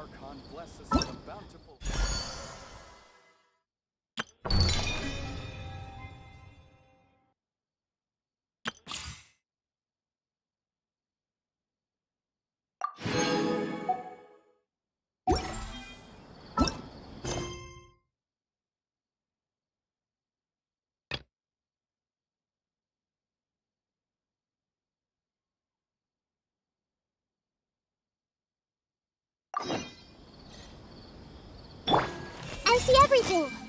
Archon bless us with a bountiful... I see everything!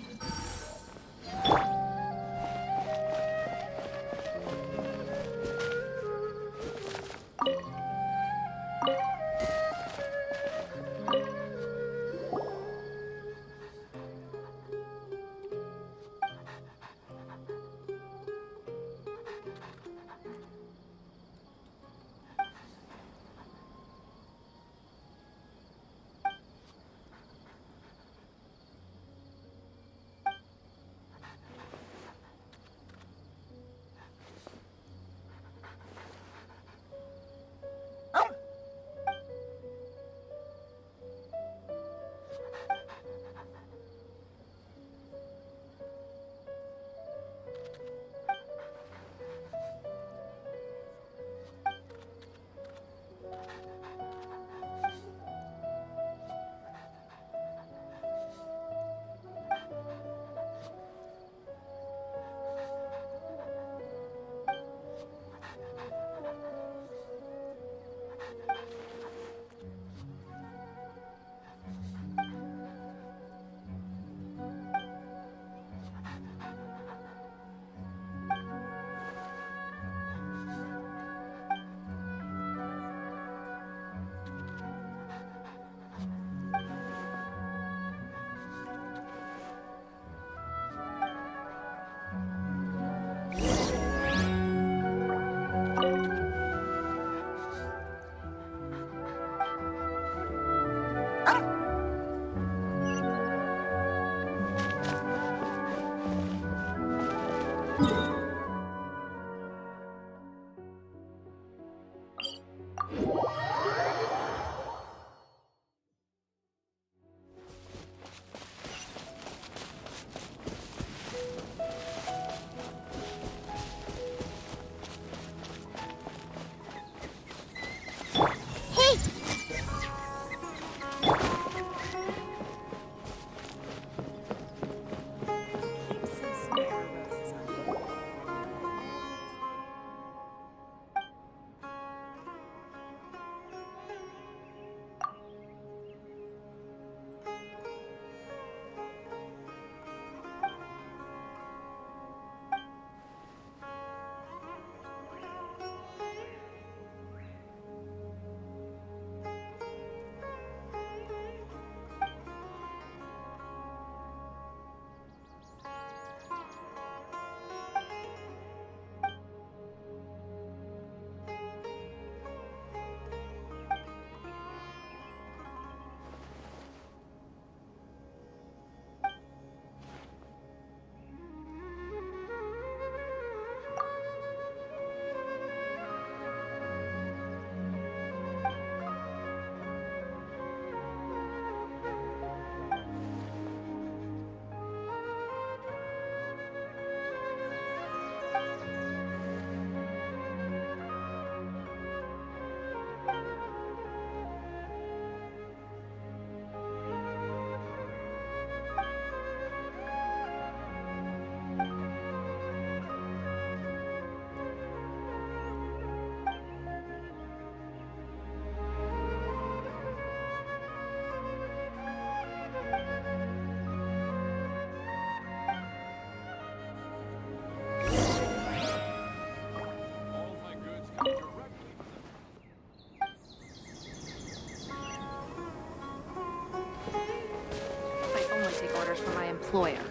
For my employer.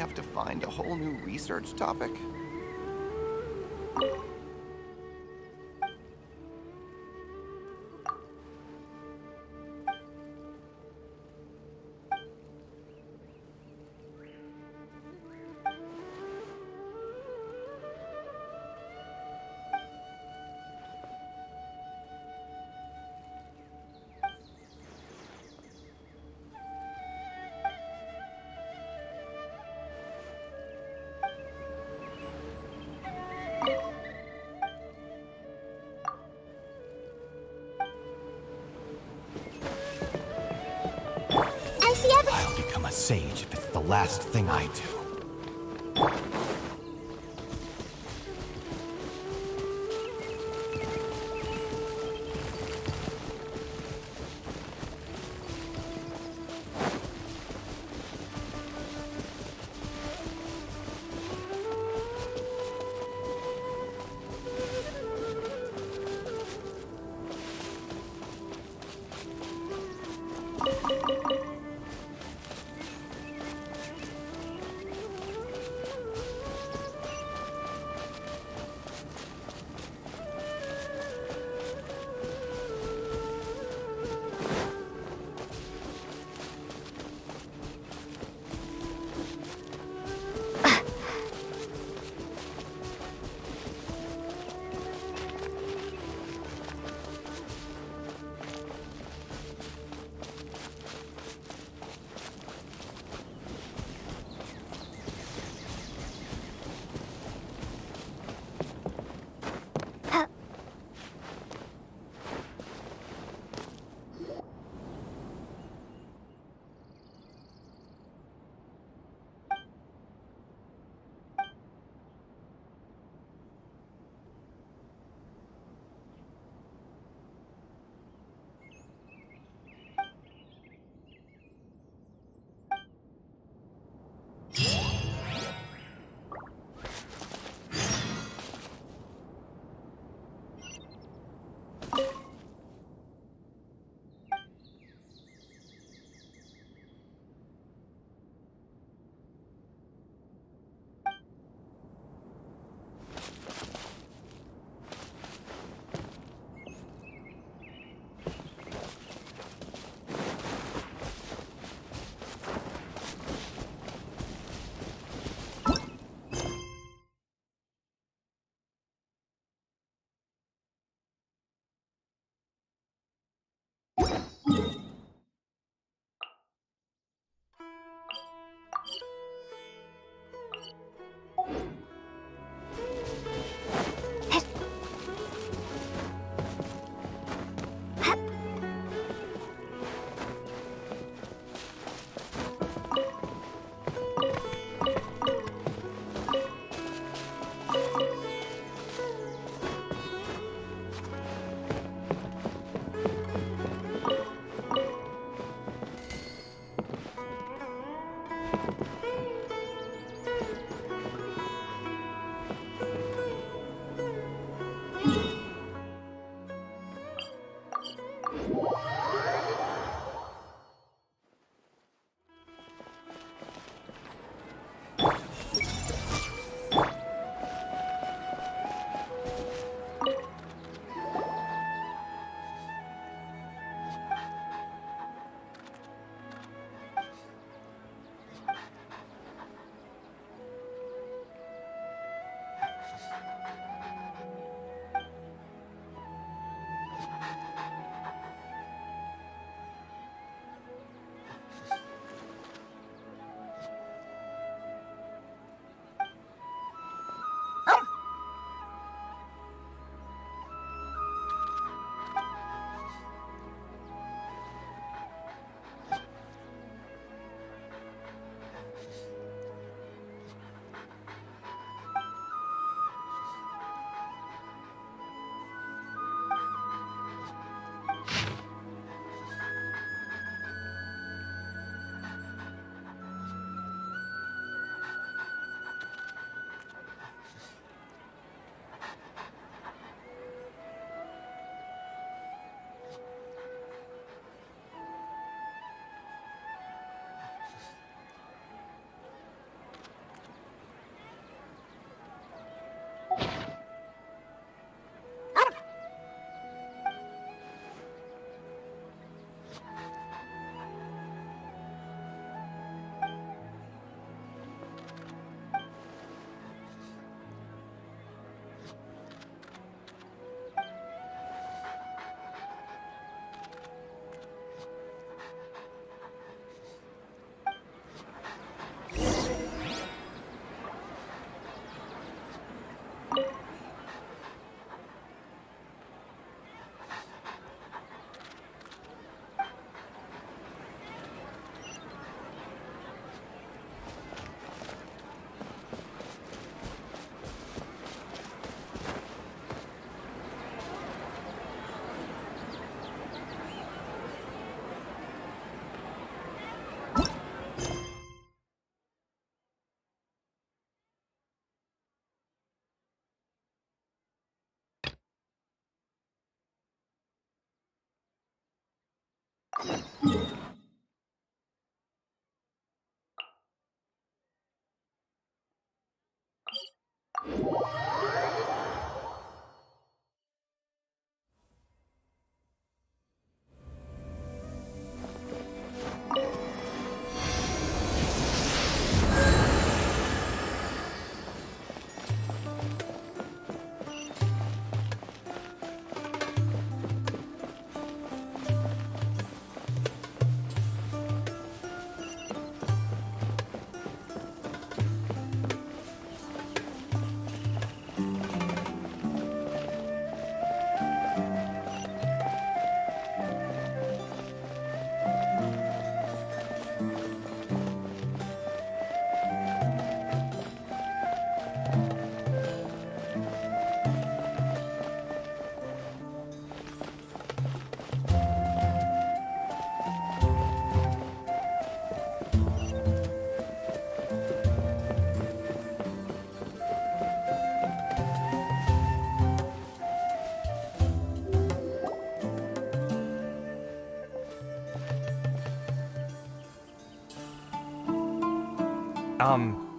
have to find a whole new research topic? I see everything. I'll become a sage if it's the last thing I do.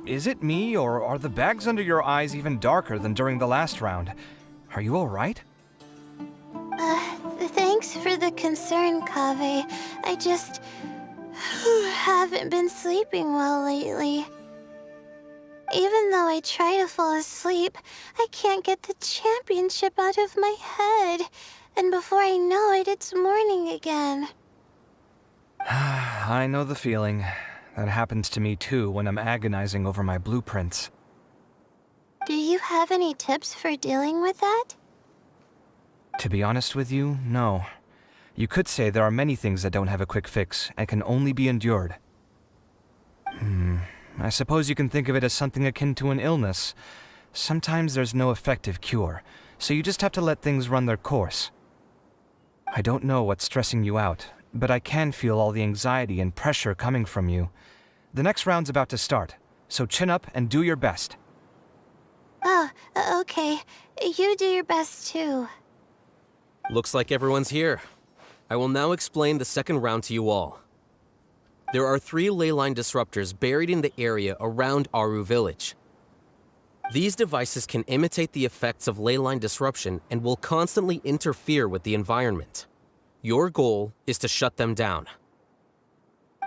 Is it me, or are the bags under your eyes even darker than during the last round? Are you alright? Thanks for the concern, Kaveh. I just haven't been sleeping well lately. Even though I try to fall asleep, I can't get the championship out of my head. And before I know it, it's morning again. I know the feeling. That happens to me too when I'm agonizing over my blueprints. Do you have any tips for dealing with that? To be honest with you, no. You could say there are many things that don't have a quick fix and can only be endured. I suppose you can think of it as something akin to an illness. Sometimes there's no effective cure, so you just have to let things run their course. I don't know what's stressing you out, but I can feel all the anxiety and pressure coming from you. The next round's about to start, so chin up and do your best. Oh, okay. You do your best too. Looks like everyone's here. I will now explain the second round to you all. There are 3 ley line disruptors buried in the area around Aru Village. These devices can imitate the effects of ley line disruption and will constantly interfere with the environment. Your goal is to shut them down.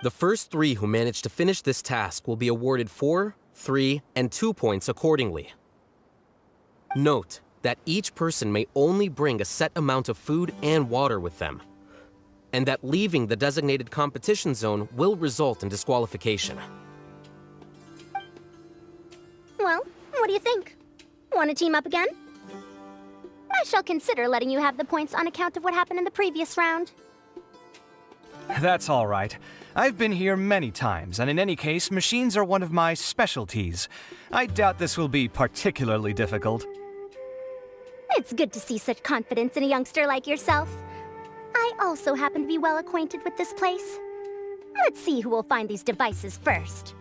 The first 3 who manage to finish this task will be awarded 4, 3, and 2 points accordingly. Note that each person may only bring a set amount of food and water with them, and that leaving the designated competition zone will result in disqualification. Well, what do you think? Want to team up again? I shall consider letting you have the points on account of what happened in the previous round. That's all right. I've been here many times, and in any case, machines are one of my specialties. I doubt this will be particularly difficult. It's good to see such confidence in a youngster like yourself. I also happen to be well acquainted with this place. Let's see who will find these devices first.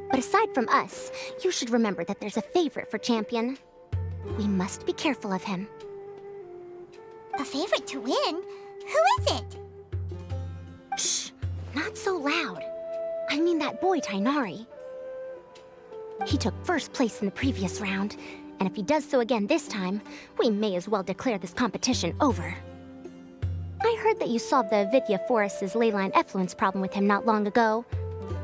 But aside from us, you should remember that there's a favorite for Champion. We must be careful of him. A favorite to win? Who is it? Shh! Not so loud. I mean that boy, Tainari. He took first place in the previous round, and if he does so again this time, we may as well declare this competition over. I heard that you solved the Avidya Forest's leyline effluence problem with him not long ago.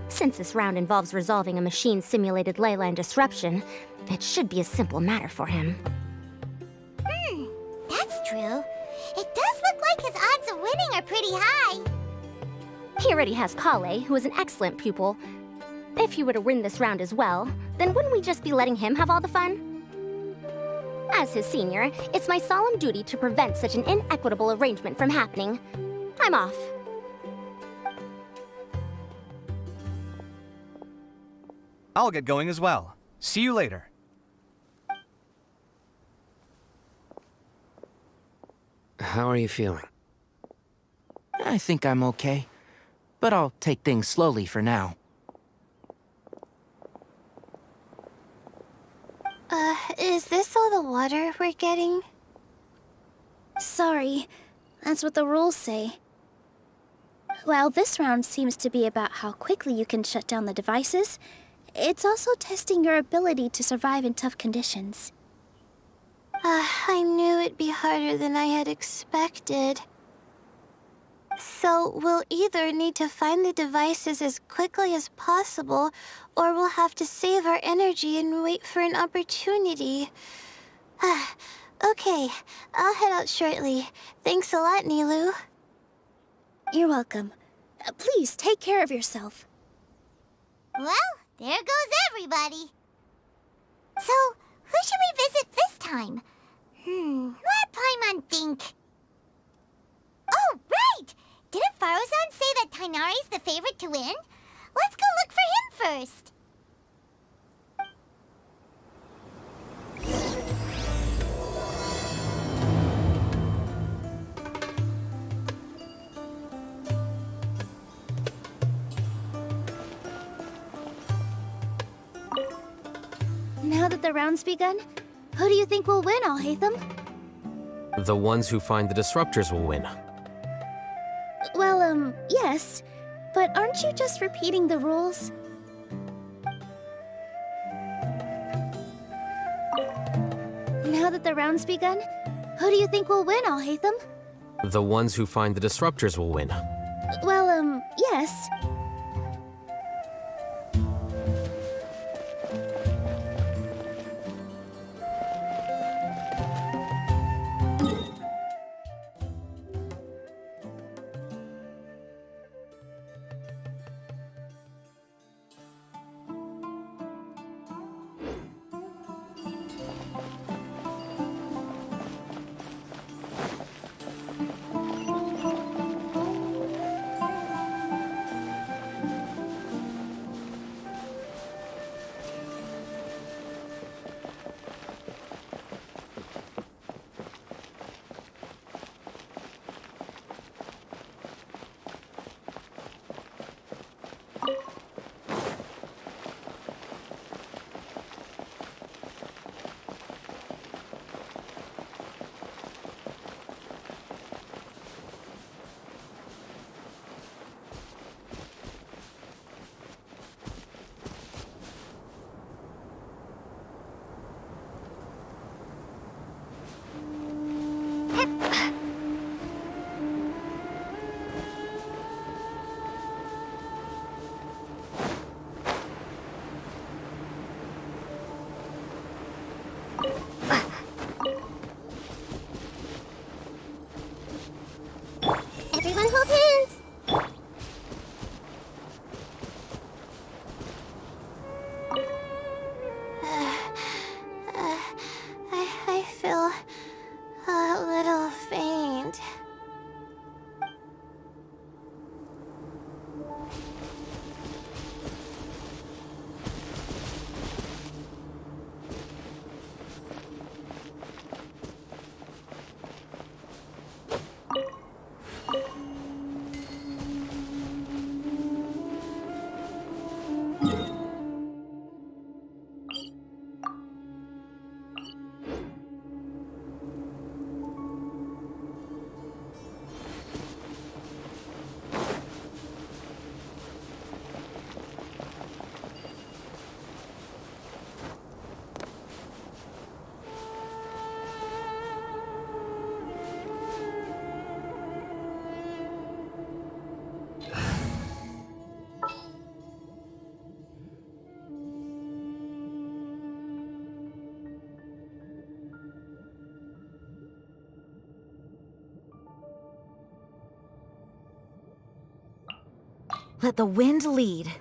Since this round involves resolving a machine-simulated leyline disruption, it should be a simple matter for him. That's true. It does look like his odds of winning are pretty high. He already has Kale, who is an excellent pupil. If he were to win this round as well, then wouldn't we just be letting him have all the fun? As his senior, it's my solemn duty to prevent such an inequitable arrangement from happening. I'm off. I'll get going as well. See you later. How are you feeling? I think I'm okay, but I'll take things slowly for now. Is this all the water we're getting? Sorry, that's what the rules say. While this round seems to be about how quickly you can shut down the devices, it's also testing your ability to survive in tough conditions. I knew it'd be harder than I had expected. So we'll either need to find the devices as quickly as possible, or we'll have to save our energy and wait for an opportunity. Okay, I'll head out shortly. Thanks a lot, Nilu. You're welcome. Please take care of yourself. Well, there goes everybody. So, who should we visit this time? Let Paimon think. Oh, right! Didn't Farozan say that Tainari's the favorite to win? Let's go look for him first. Now that the round's begun, who do you think will win, Alhaitham? The ones who find the disruptors will win. Well, yes. But aren't you just repeating the rules? Now that the round's begun, who do you think will win, Alhaitham? The ones who find the disruptors will win. Well, yes. Everyone hold hands! I feel a little faint. Let the wind lead.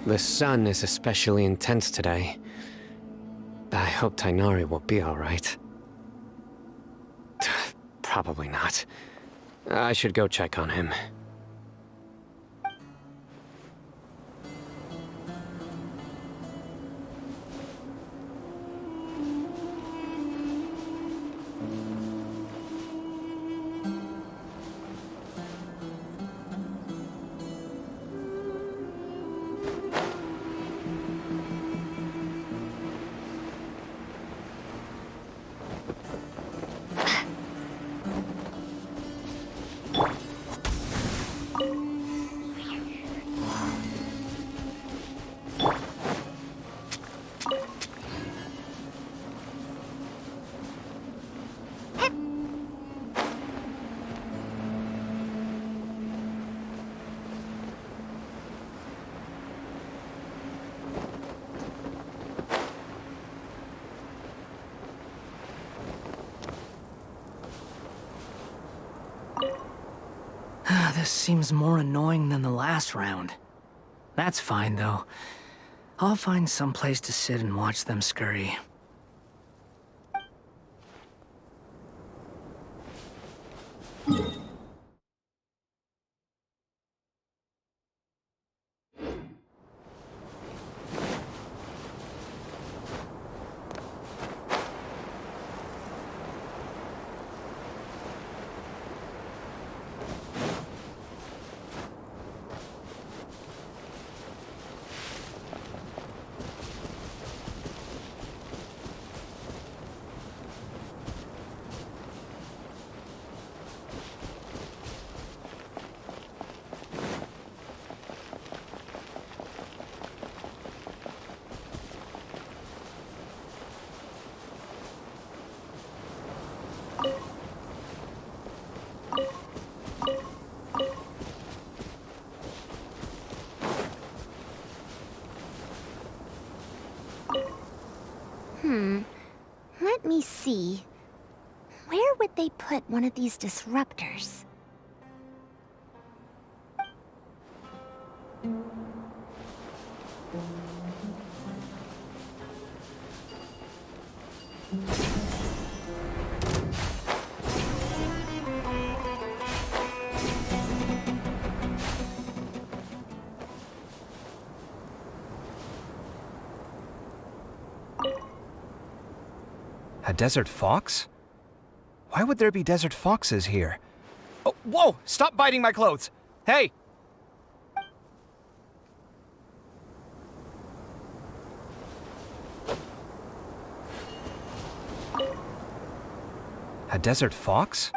The sun is especially intense today. I hope Tainari will be alright. Probably not. I should go check on him. This seems more annoying than the last round. That's fine, though. I'll find some place to sit and watch them scurry. Let me see. Where would they put one of these disruptors? A desert fox? Why would there be desert foxes here? Oh, whoa! Stop biting my clothes! Hey! A desert fox?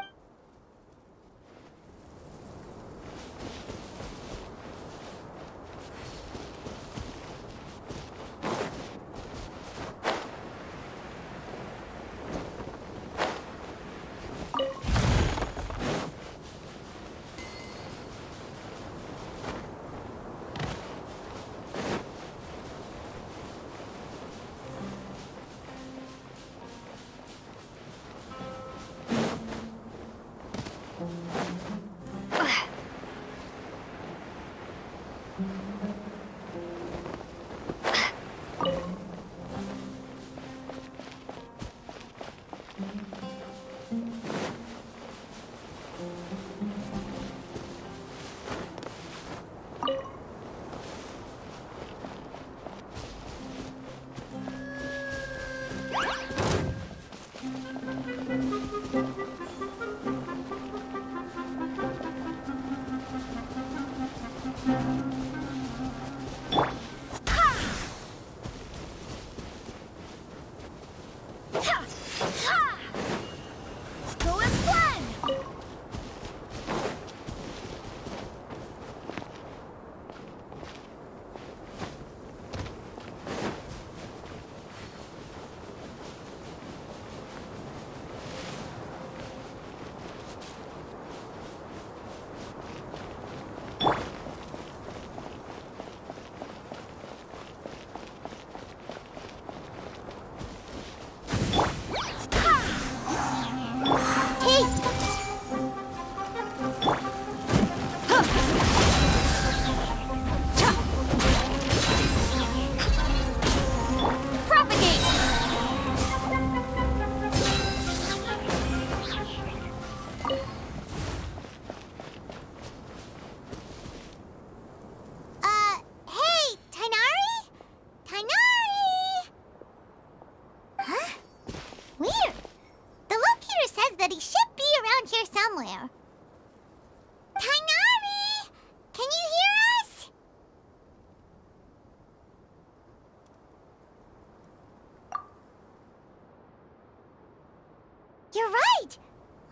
You're right!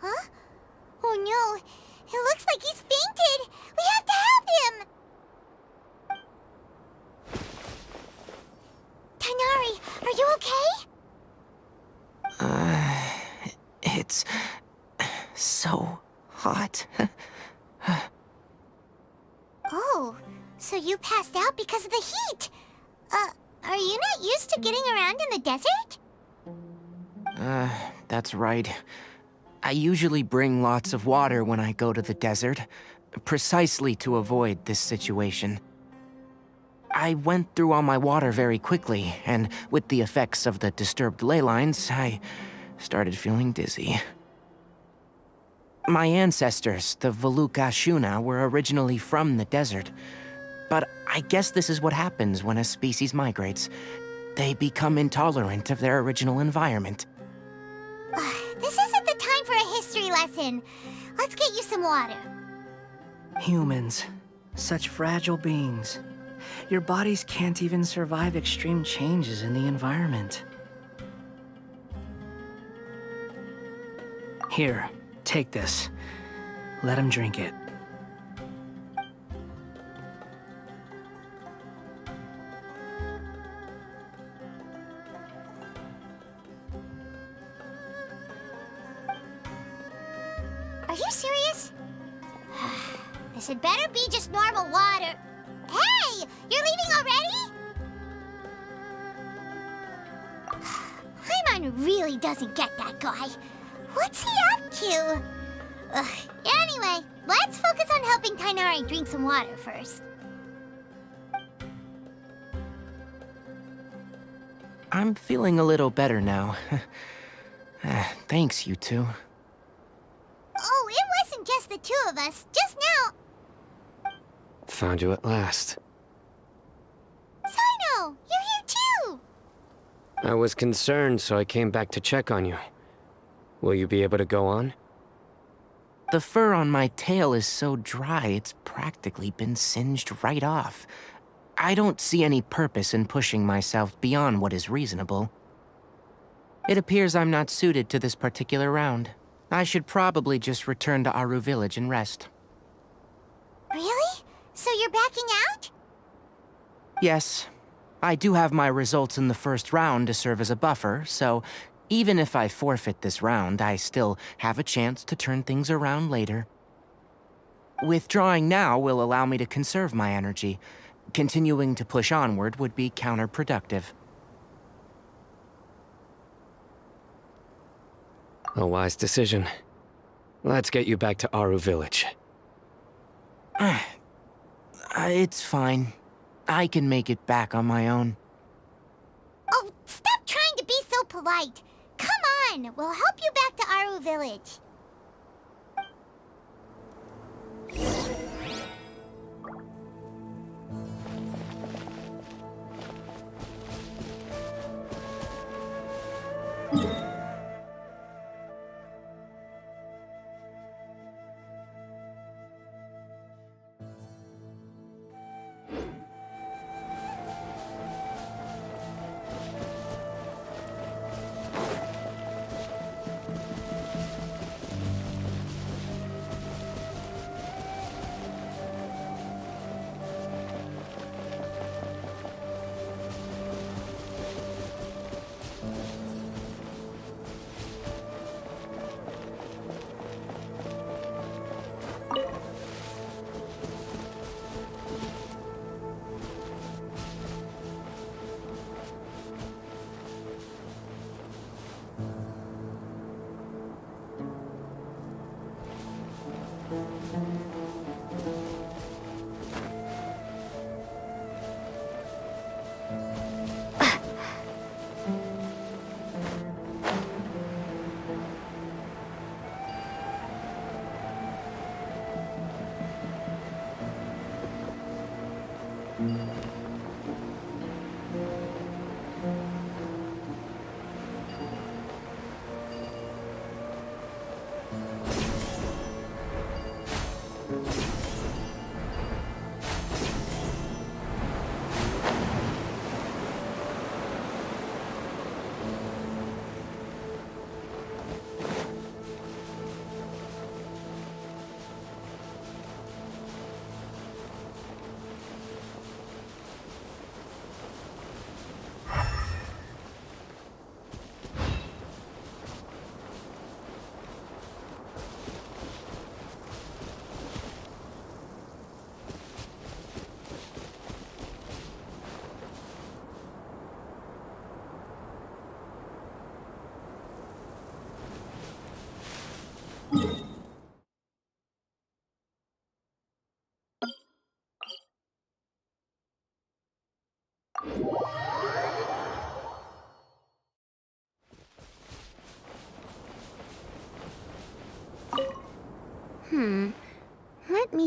Huh? Oh no, it looks like he's fainted! We have to help him! Tighnari, are you okay? It's so hot. Oh, so you passed out because of the heat! Are you not used to getting around in the desert? That's right. I usually bring lots of water when I go to the desert, precisely to avoid this situation. I went through all my water very quickly, and with the effects of the disturbed ley lines, I started feeling dizzy. My ancestors, the Veluca Shuna, were originally from the desert. But I guess this is what happens when a species migrates. They become intolerant of their original environment. This isn't the time for a history lesson. Let's get you some water. Humans. Such fragile beings. Your bodies can't even survive extreme changes in the environment. Here, take this. Let him drink it. Are you serious? This had better be just normal water. Hey! You're leaving already? Paimon really doesn't get that guy. What's he up to? Anyway, let's focus on helping Tighnari drink some water first. I'm feeling a little better now. Thanks, you two. Oh, it wasn't just the two of us. Just now. Found you at last. Sino, you're here too. I was concerned, so I came back to check on you. Will you be able to go on? The fur on my tail is so dry, it's practically been singed right off. I don't see any purpose in pushing myself beyond what is reasonable. It appears I'm not suited to this particular round. I should probably just return to Aru Village and rest. Really? So you're backing out? Yes. I do have my results in the first round to serve as a buffer, so even if I forfeit this round, I still have a chance to turn things around later. Withdrawing now will allow me to conserve my energy. Continuing to push onward would be counterproductive. A wise decision. Let's get you back to Aru Village. It's fine. I can make it back on my own. Oh, stop trying to be so polite. Come on, we'll help you back to Aru Village.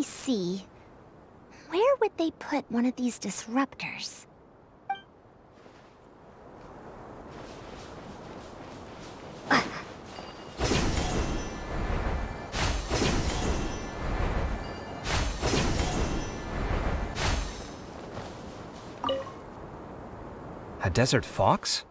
me see. Where would they put one of these disruptors? A desert fox?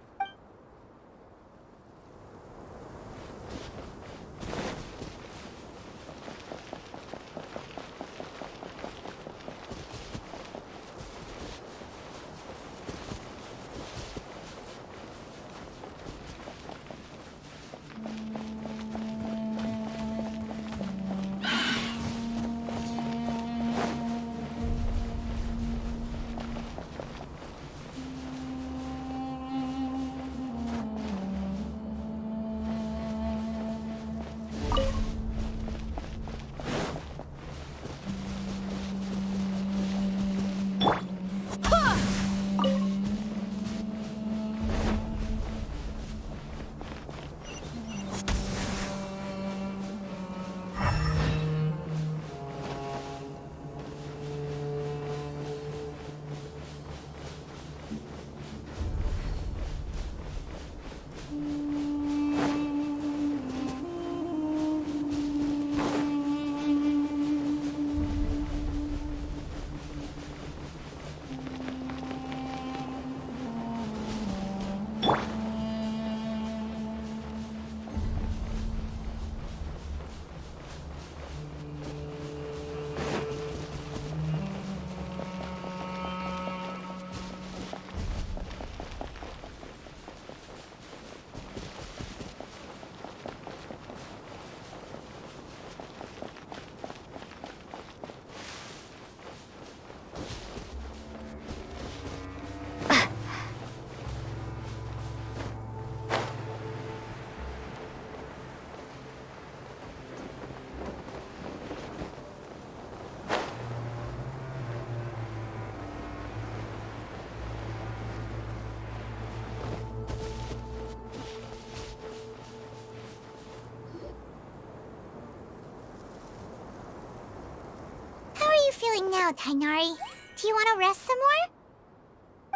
How are you feeling now, Tainari? Do you want to rest some more?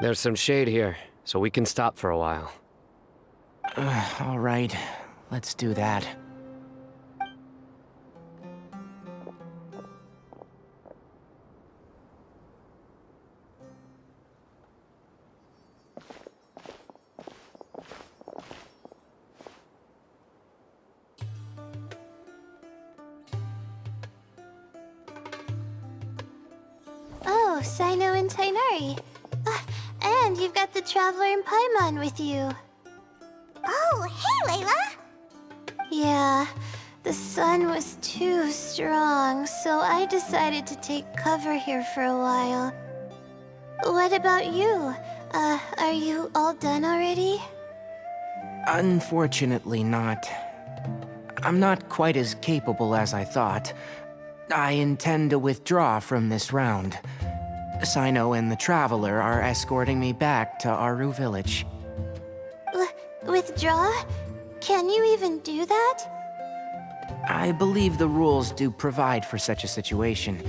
There's some shade here, so we can stop for a while. All right, let's do that. Oh, Sino and Tainari. And you've got the Traveler and Paimon with you. Oh, hey, Layla! Yeah, the sun was too strong, so I decided to take cover here for a while. What about you? Are you all done already? Unfortunately not. I'm not quite as capable as I thought. I intend to withdraw from this round. Sino and the Traveler are escorting me back to Aru Village. Withdraw? Can you even do that? I believe the rules do provide for such a situation.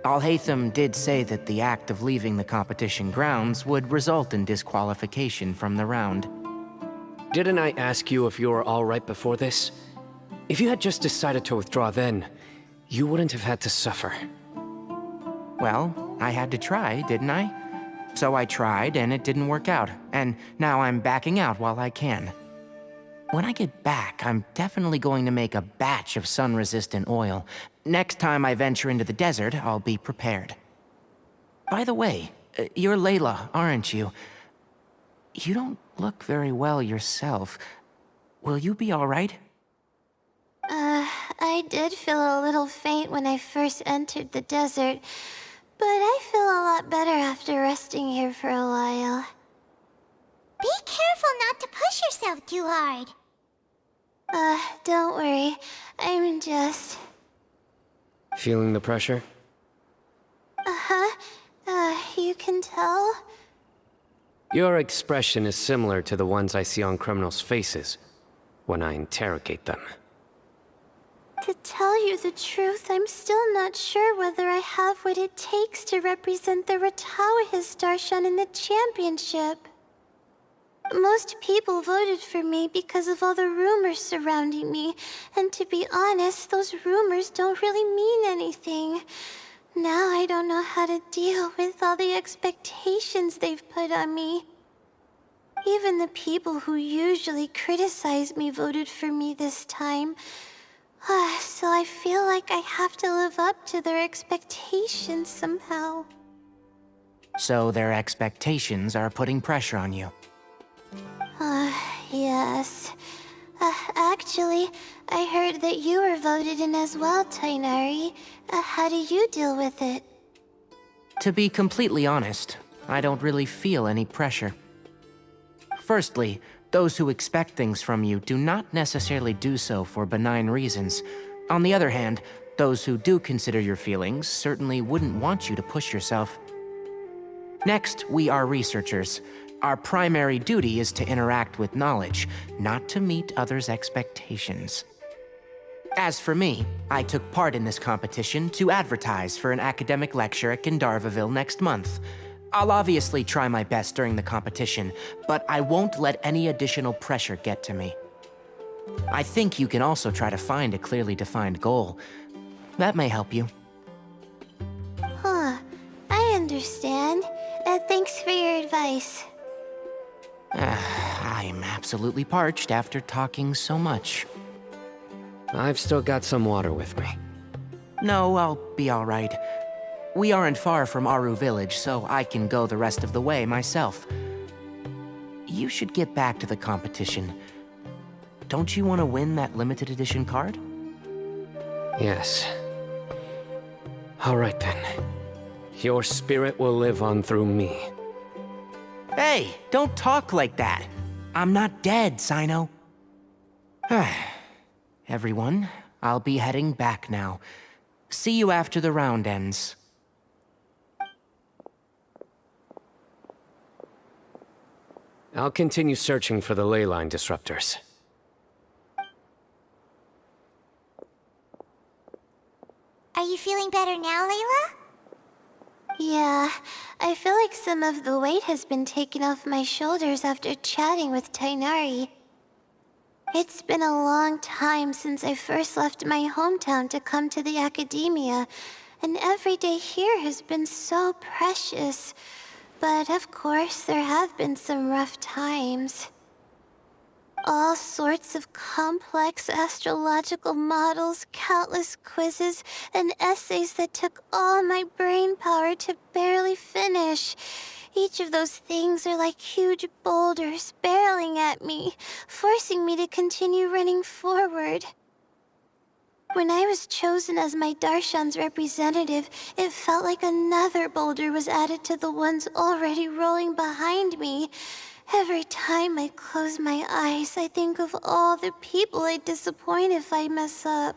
Alhaitham did say that the act of leaving the competition grounds would result in disqualification from the round. Didn't I ask you if you were all right before this? If you had just decided to withdraw then, you wouldn't have had to suffer. Well, I had to try, didn't I? So I tried, and it didn't work out, and now I'm backing out while I can. When I get back, I'm definitely going to make a batch of sun-resistant oil. Next time I venture into the desert, I'll be prepared. By the way, you're Layla, aren't you? You don't look very well yourself. Will you be all right? I did feel a little faint when I first entered the desert, but I feel a lot better after resting here for a while. Be careful not to push yourself too hard. Don't worry. I'm just... Feeling the pressure? You can tell? Your expression is similar to the ones I see on criminals' faces when I interrogate them. To tell you the truth, I'm still not sure whether I have what it takes to represent the Ratawa Darshan in the championship. Most people voted for me because of all the rumors surrounding me, and to be honest, those rumors don't really mean anything. Now I don't know how to deal with all the expectations they've put on me. Even the people who usually criticize me voted for me this time. So I feel like I have to live up to their expectations somehow. So their expectations are putting pressure on you. Yes. Actually, I heard that you were voted in as well, Tainari. How do you deal with it? To be completely honest, I don't really feel any pressure. Firstly, those who expect things from you do not necessarily do so for benign reasons. On the other hand, those who do consider your feelings certainly wouldn't want you to push yourself. Next, we are researchers. Our primary duty is to interact with knowledge, not to meet others' expectations. As for me, I took part in this competition to advertise for an academic lecture at Gandharvaville next month. I'll obviously try my best during the competition, but I won't let any additional pressure get to me. I think you can also try to find a clearly defined goal. That may help you. I understand. Thanks for your advice. I'm absolutely parched after talking so much. I've still got some water with me. No, I'll be all right. We aren't far from Aru Village, so I can go the rest of the way myself. You should get back to the competition. Don't you want to win that limited edition card? Yes. All right then. Your spirit will live on through me. Hey, don't talk like that. I'm not dead, Sino. Everyone, I'll be heading back now. See you after the round ends. I'll continue searching for the leyline disruptors. Are you feeling better now, Layla? Yeah, I feel like some of the weight has been taken off my shoulders after chatting with Tainari. It's been a long time since I first left my hometown to come to the academia, and every day here has been so precious. But of course, there have been some rough times. All sorts of complex astrological models, countless quizzes, and essays that took all my brain power to barely finish. Each of those things are like huge boulders barreling at me, forcing me to continue running forward. When I was chosen as my Darshan's representative, it felt like another boulder was added to the ones already rolling behind me. Every time I close my eyes, I think of all the people I'd disappoint if I mess up.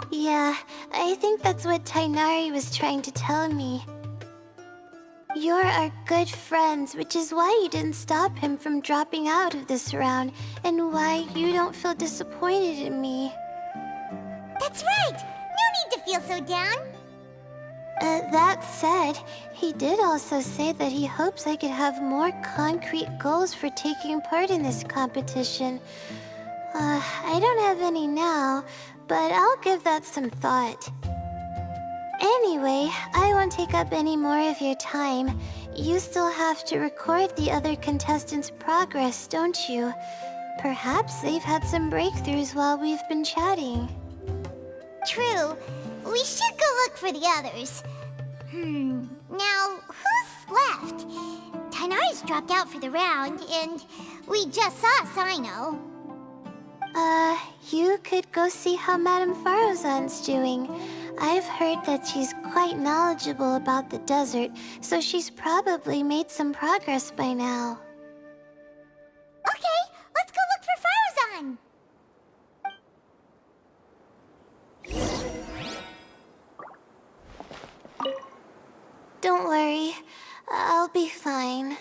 Yeah, I think that's what Tainari was trying to tell me. You're our good friends, which is why you didn't stop him from dropping out of this round, and why you don't feel disappointed in me. That's right! No need to feel so down! That said, he did also say that he hopes I could have more concrete goals for taking part in this competition. I don't have any now, but I'll give that some thought. Anyway, I won't take up any more of your time. You still have to record the other contestants' progress, don't you? Perhaps they've had some breakthroughs while we've been chatting. True. We should go look for the others. Now, who's left? Tainari's dropped out for the round, and we just saw Sino. You could go see how Madame Farozan's doing. I've heard that she's quite knowledgeable about the desert, so she's probably made some progress by now. Okay, let's go look for Farozan! Don't worry, I'll be fine.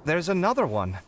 there's another one.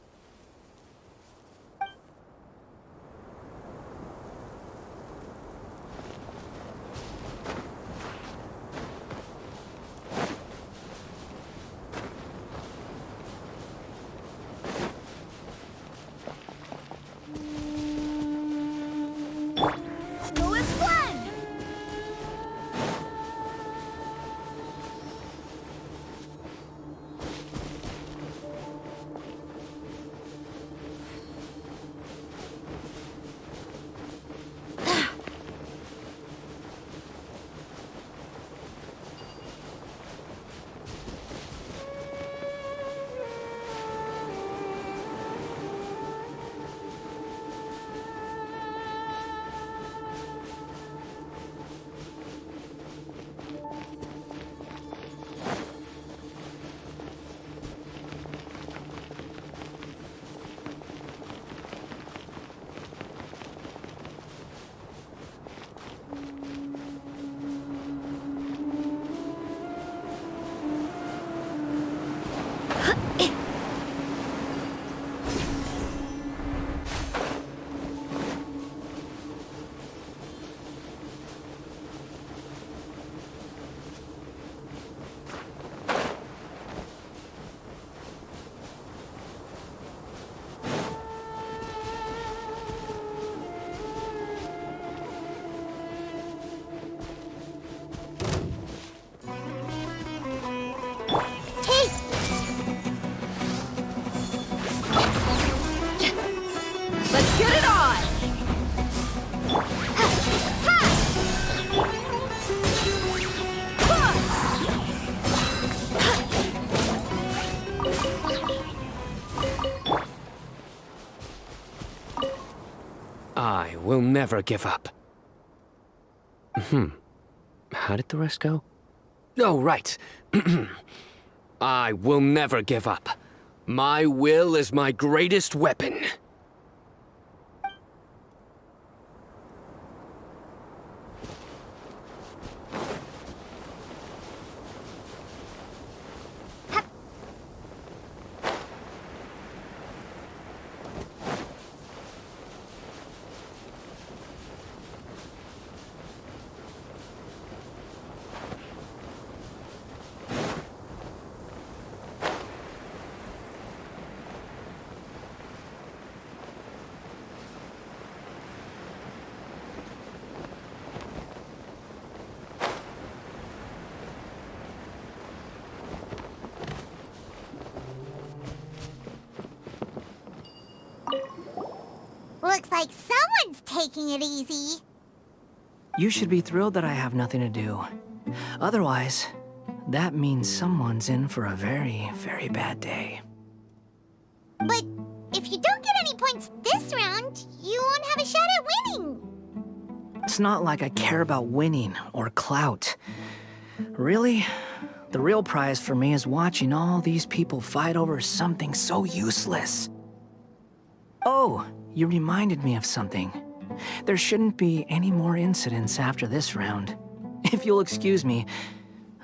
Let's get it on! I will never give up. How did the rest go? Oh, right. I will never give up. My will is my greatest weapon. Looks like someone's taking it easy. You should be thrilled that I have nothing to do. Otherwise, that means someone's in for a very, very bad day. But if you don't get any points this round, you won't have a shot at winning. It's not like I care about winning or clout. Really, the real prize for me is watching all these people fight over something so useless. Oh, you reminded me of something. There shouldn't be any more incidents after this round. If you'll excuse me,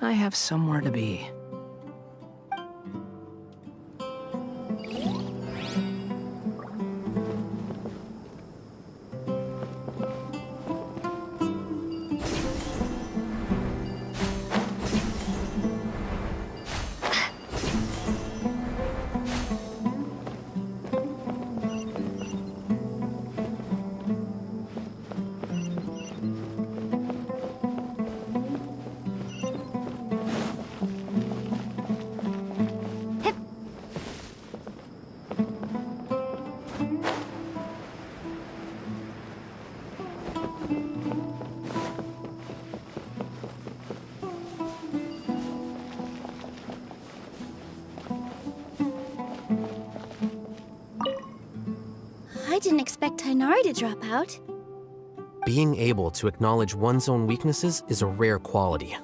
I have somewhere to be. I didn't expect Tainari to drop out. Being able to acknowledge one's own weaknesses is a rare quality.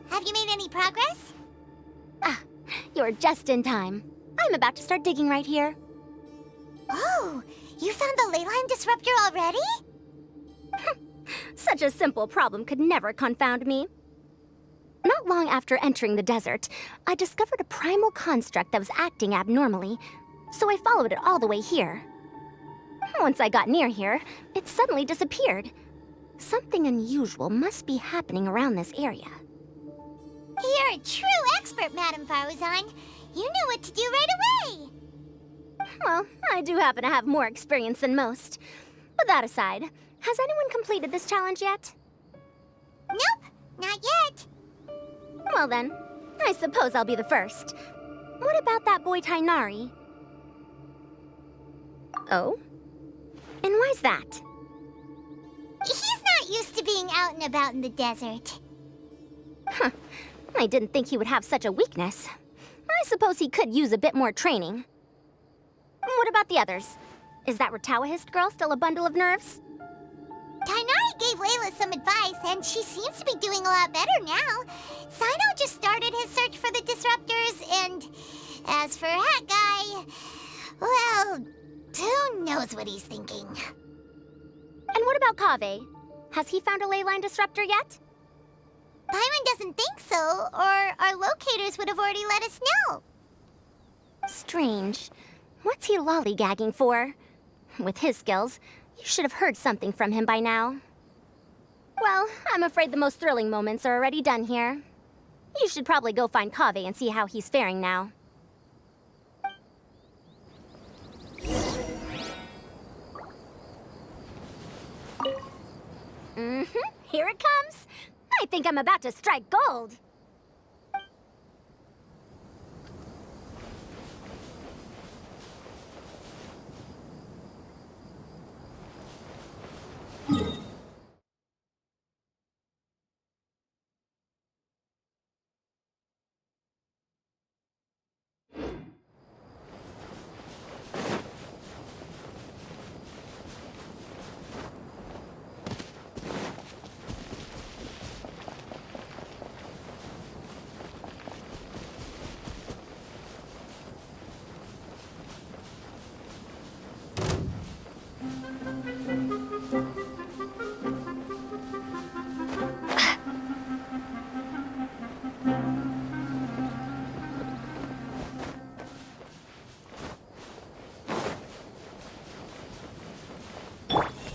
Have you made any progress? Ah, you're just in time. I'm about to start digging right here. Oh, you found the leyline disruptor already? Such a simple problem could never confound me. Not long after entering the desert, I discovered a primal construct that was acting abnormally, so I followed it all the way here. Once I got near here, it suddenly disappeared. Something unusual must be happening around this area. You're a true expert, Madame Faruzan. You knew what to do right away. Well, I do happen to have more experience than most. But that aside, has anyone completed this challenge yet? Nope, not yet. Well then, I suppose I'll be the first. What about that boy Tainari? Oh? And why's that? He's not used to being out and about in the desert. Huh. I didn't think he would have such a weakness. I suppose he could use a bit more training. What about the others? Is that Ratawahist girl still a bundle of nerves? Tainari gave Layla some advice, and she seems to be doing a lot better now. Sino just started his search for the disruptors, and as for Hat Guy, well, who knows what he's thinking. And what about Kaveh? Has he found a leyline disruptor yet? Paimon doesn't think so, or our locators would have already let us know. Strange. What's he lollygagging for? With his skills, you should have heard something from him by now. Well, I'm afraid the most thrilling moments are already done here. You should probably go find Kaveh and see how he's faring now. Here it comes. I think I'm about to strike gold.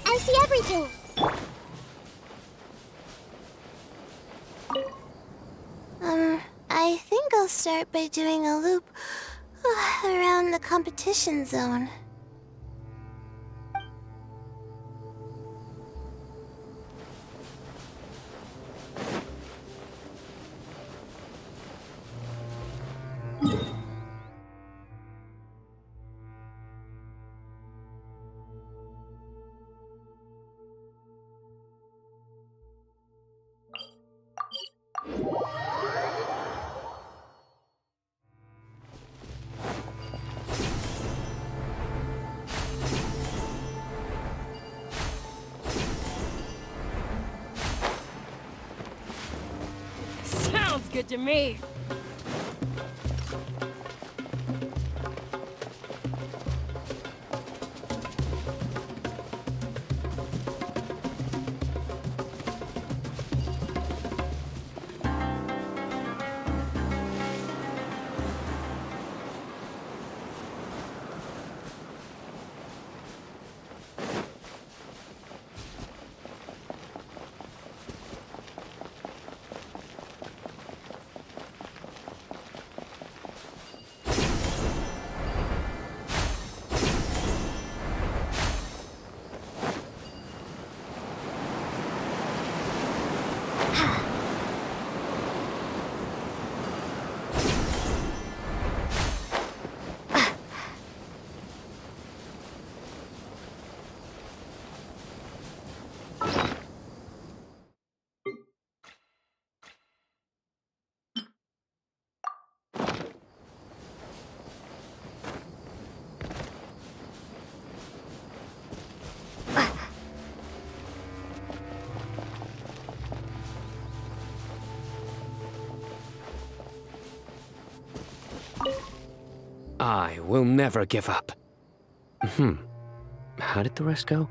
I see everything. I think I'll start by doing a loop around the competition zone. Sounds good to me. I will never give up. How did the rest go?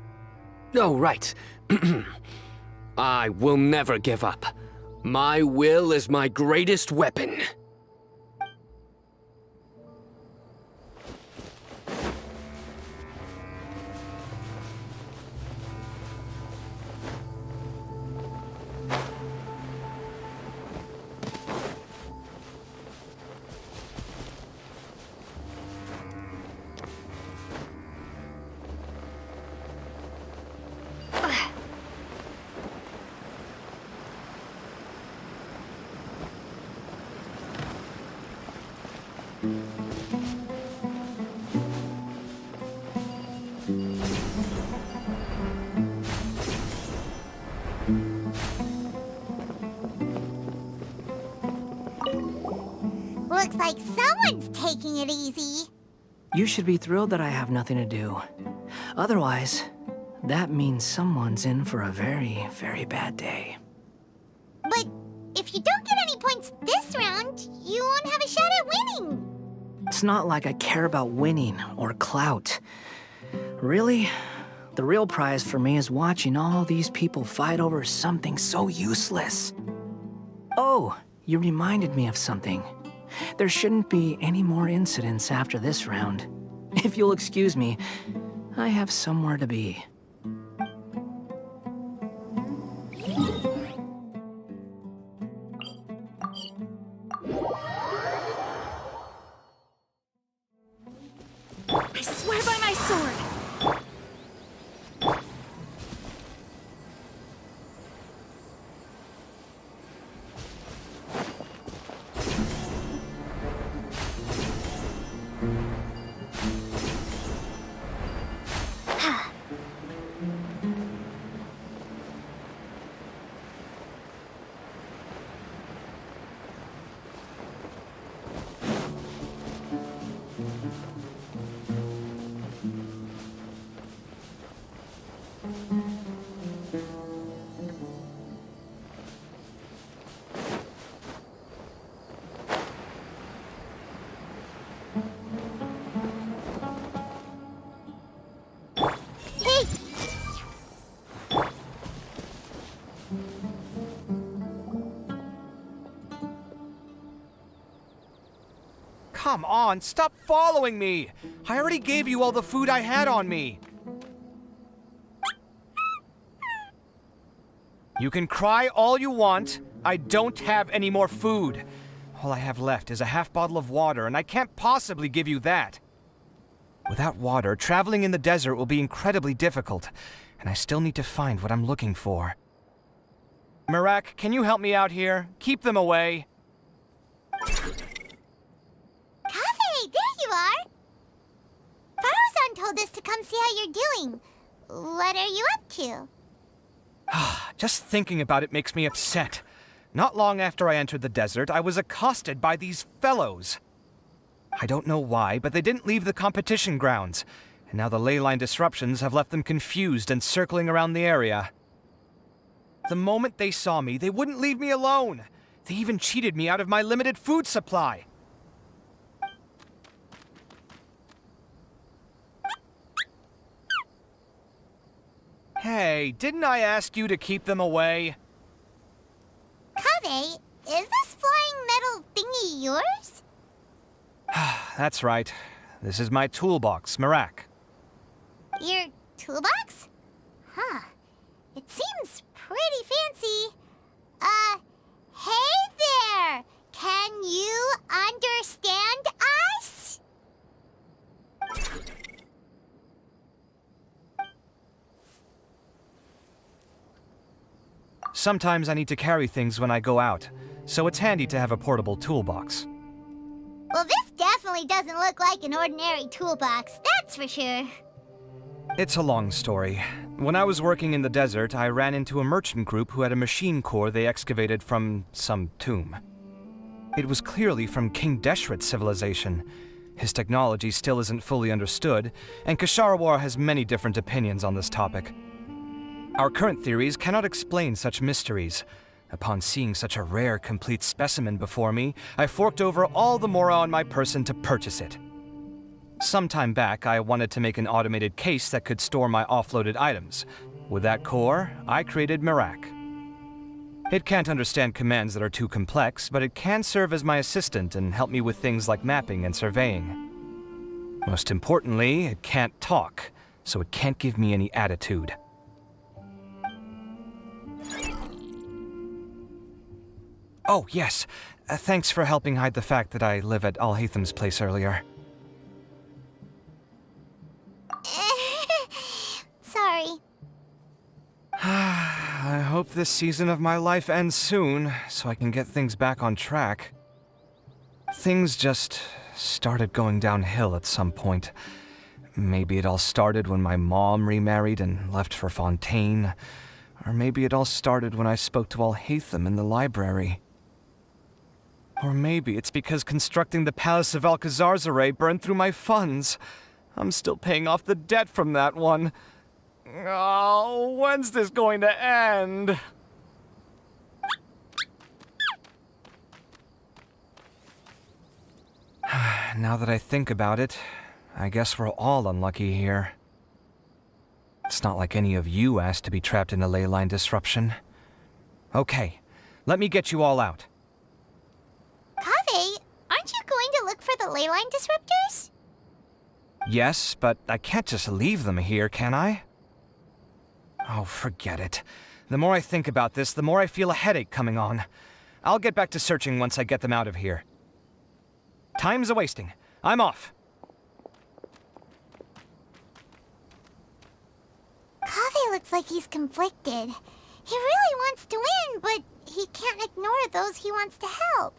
Oh, right. I will never give up. My will is my greatest weapon. Looks like someone's taking it easy. You should be thrilled that I have nothing to do. Otherwise, that means someone's in for a very, very bad day. But if you don't get any points this round, you won't have a shot at winning. It's not like I care about winning or clout. Really, the real prize for me is watching all these people fight over something so useless. Oh, you reminded me of something. There shouldn't be any more incidents after this round. If you'll excuse me, I have somewhere to be. I swear by my sword! Come on, stop following me! I already gave you all the food I had on me. You can cry all you want. I don't have any more food. All I have left is a half bottle of water, and I can't possibly give you that. Without water, traveling in the desert will be incredibly difficult, and I still need to find what I'm looking for. Mirak, can you help me out here? Keep them away. Kaveh, there you are! Pharaoh-san told us to come see how you're doing. What are you up to? Just thinking about it makes me upset. Not long after I entered the desert, I was accosted by these fellows. I don't know why, but they didn't leave the competition grounds, and now the leyline disruptions have left them confused and circling around the area. The moment they saw me, they wouldn't leave me alone. They even cheated me out of my limited food supply. Hey, didn't I ask you to keep them away? Kaveh, is this flying metal thingy yours? That's right. This is my toolbox, Mirak. Your toolbox? Huh. It seems pretty fancy. Hey there! Can you understand us? Sometimes I need to carry things when I go out, so it's handy to have a portable toolbox. Well, this definitely doesn't look like an ordinary toolbox, that's for sure. It's a long story. When I was working in the desert, I ran into a merchant group who had a machine core they excavated from some tomb. It was clearly from King Deshret's civilization. His technology still isn't fully understood, and Kshatriya has many different opinions on this topic. Our current theories cannot explain such mysteries. Upon seeing such a rare, complete specimen before me, I forked over all the mora on my person to purchase it. Some time back, I wanted to make an automated case that could store my offloaded items. With that core, I created Mirak. It can't understand commands that are too complex, but it can serve as my assistant and help me with things like mapping and surveying. Most importantly, it can't talk, so it can't give me any attitude. Oh, yes. Thanks for helping hide the fact that I live at Alhatham's place earlier. Sorry. I hope this season of my life ends soon, so I can get things back on track. Things just started going downhill at some point. Maybe it all started when my mom remarried and left for Fontaine. Or maybe it all started when I spoke to Alhatham in the library. Or maybe it's because constructing the Palace of Alcazar's burned through my funds. I'm still paying off the debt from that one. Oh, when's this going to end? Now that I think about it, I guess we're all unlucky here. It's not like any of you asked to be trapped in a ley line disruption. Okay, let me get you all out. Kaveh, aren't you going to look for the ley line disruptors? Yes, but I can't just leave them here, can I? Oh, forget it. The more I think about this, the more I feel a headache coming on. I'll get back to searching once I get them out of here. Time's a-wasting. I'm off. Kaveh looks like he's conflicted. He really wants to win, but he can't ignore those he wants to help.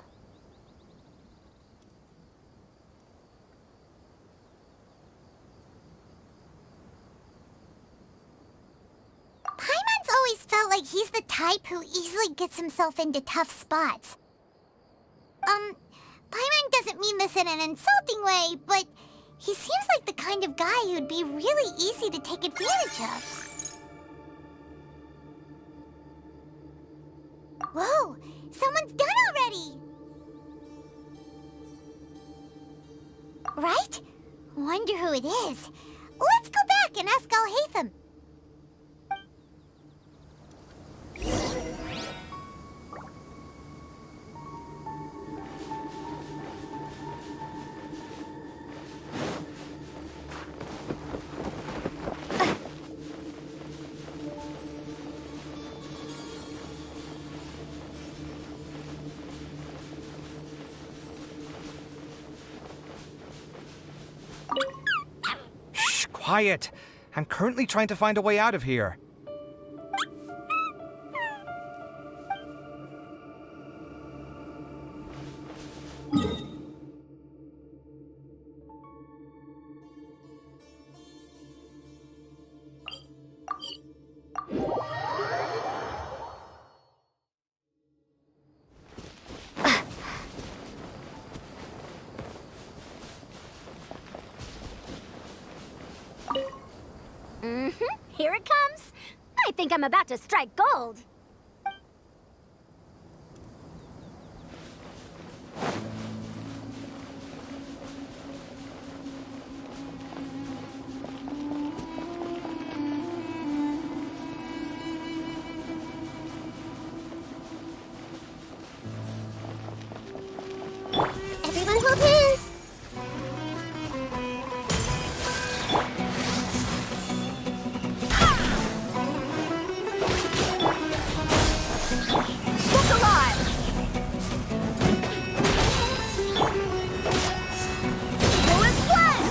Paimon's always felt like he's the type who easily gets himself into tough spots. Paimon doesn't mean this in an insulting way, but he seems like the kind of guy who'd be really easy to take advantage of. Whoa! Someone's done already! Right? Wonder who it is. Let's go back and ask Al-Haytham. Shh, quiet. I'm currently trying to find a way out of here. Here it comes. I think I'm about to strike gold. Everyone hold hands! Look alive! Do as planned!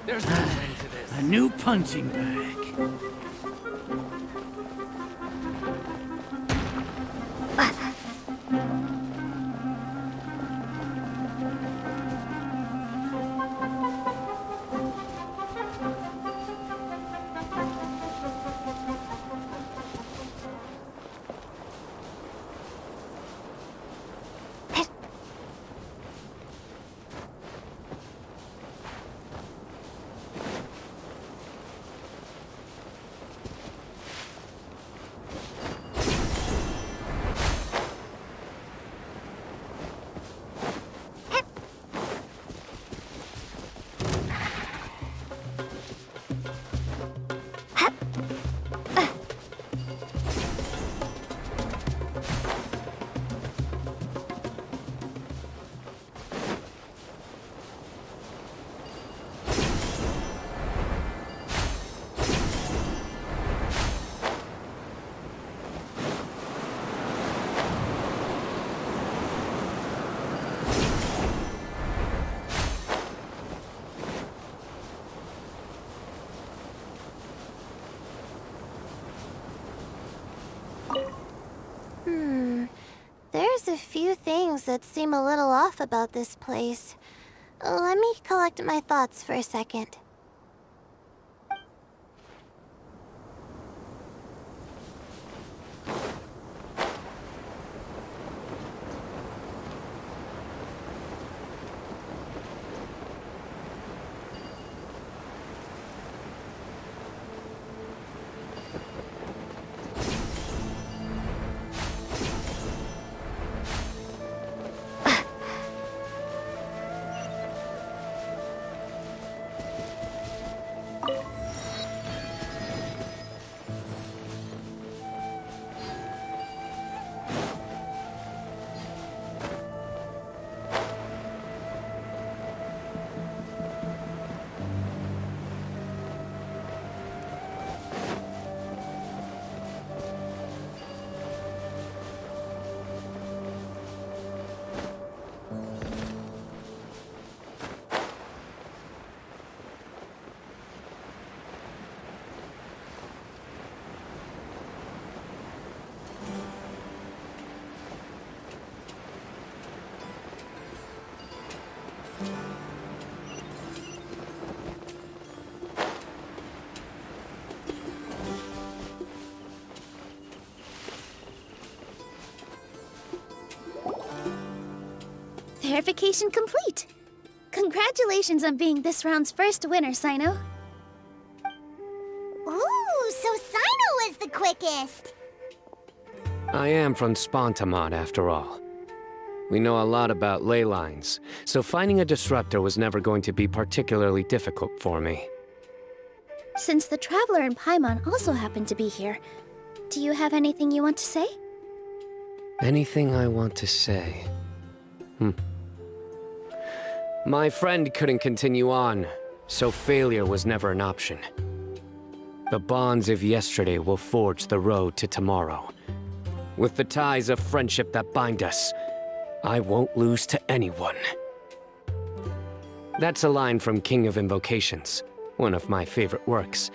There's no end to this. A new punching bag. few things that seem a little off about this place. Let me collect my thoughts for a second. Verification complete! Congratulations on being this round's first winner, Sino. Ooh, so Sino was the quickest! I am from Spontamod, after all. We know a lot about ley lines, so finding a disruptor was never going to be particularly difficult for me. Since the Traveler and Paimon also happen to be here, do you have anything you want to say? Anything I want to say? My friend couldn't continue on, so failure was never an option. The bonds of yesterday will forge the road to tomorrow. With the ties of friendship that bind us, I won't lose to anyone. That's a line from King of Invocations, one of my favorite works,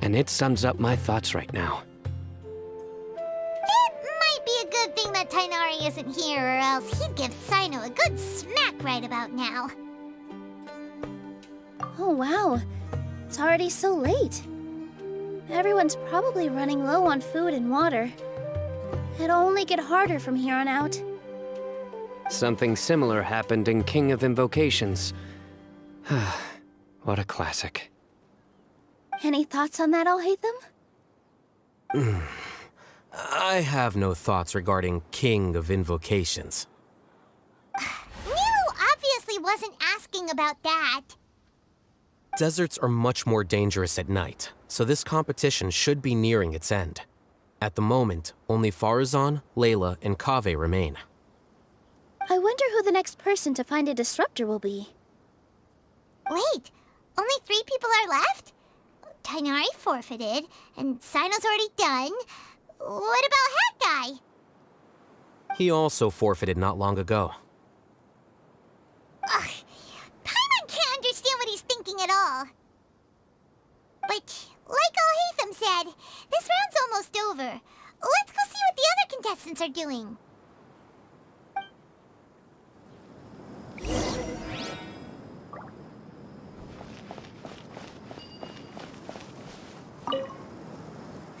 and it sums up my thoughts right now. It might be a good thing that Tighnari isn't here, or else he'd give Sino a good smack right about now. Oh wow, it's already so late. Everyone's probably running low on food and water. It'll only get harder from here on out. Something similar happened in King of Invocations. What a classic. Any thoughts on that, Alhaitham? I have no thoughts regarding King of Invocations. Milu obviously wasn't asking about that. Deserts are much more dangerous at night, so this competition should be nearing its end. At the moment, only Farazan, Layla, and Kaveh remain. I wonder who the next person to find a disruptor will be. Wait, only 3 people are left? Tighnari forfeited, and Sino's already done. What about Hat Guy? He also forfeited not long ago. Ugh, Paimon can't understand what he's thinking at all. But, like Alhaitham said, this round's almost over. Let's go see what the other contestants are doing.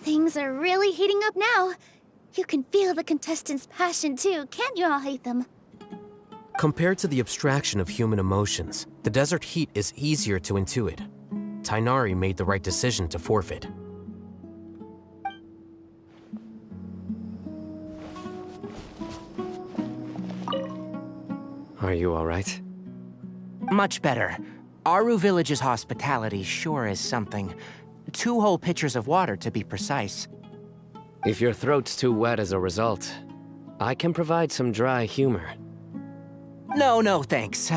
Things are really heating up now. You can feel the contestants' passion too, can't you, Alhaitham? Compared to the abstraction of human emotions, the desert heat is easier to intuit. Tighnari made the right decision to forfeit. Are you all right? Much better. Aru Village's hospitality sure is something. 2 whole pitchers of water, to be precise. If your throat's too wet as a result, I can provide some dry humor. No, thanks.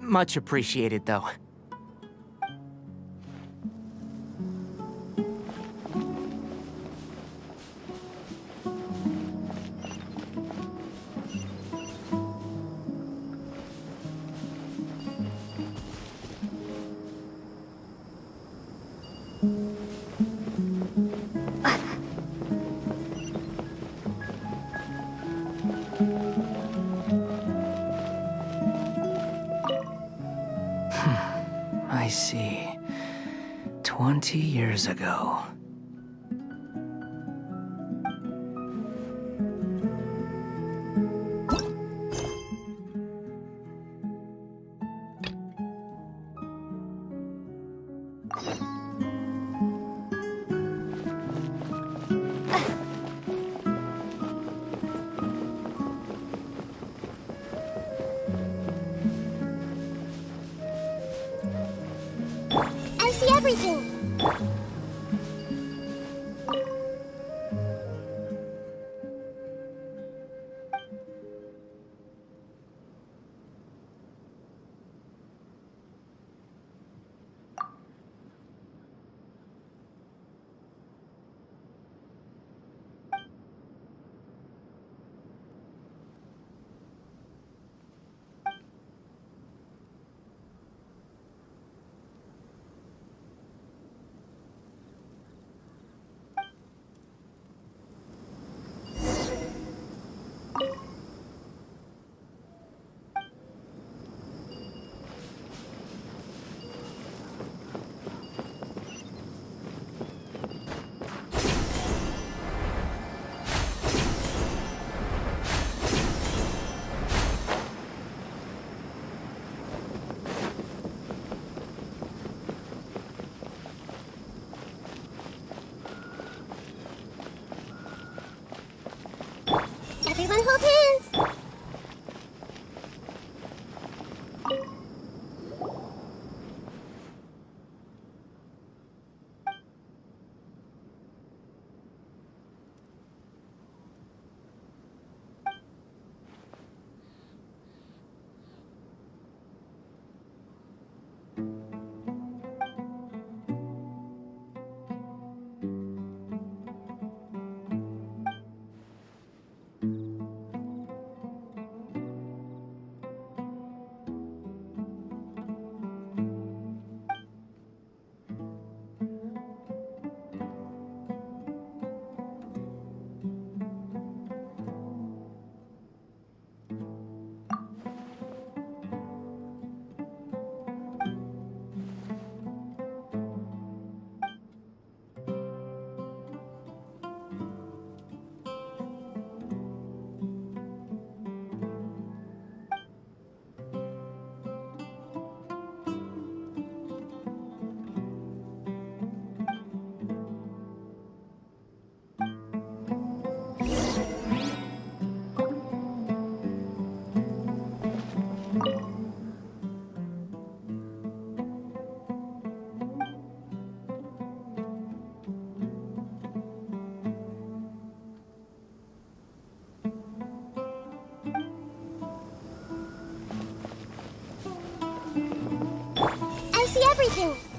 Much appreciated, though. 20 years ago. I see everything. Everyone hold hands! I see everything!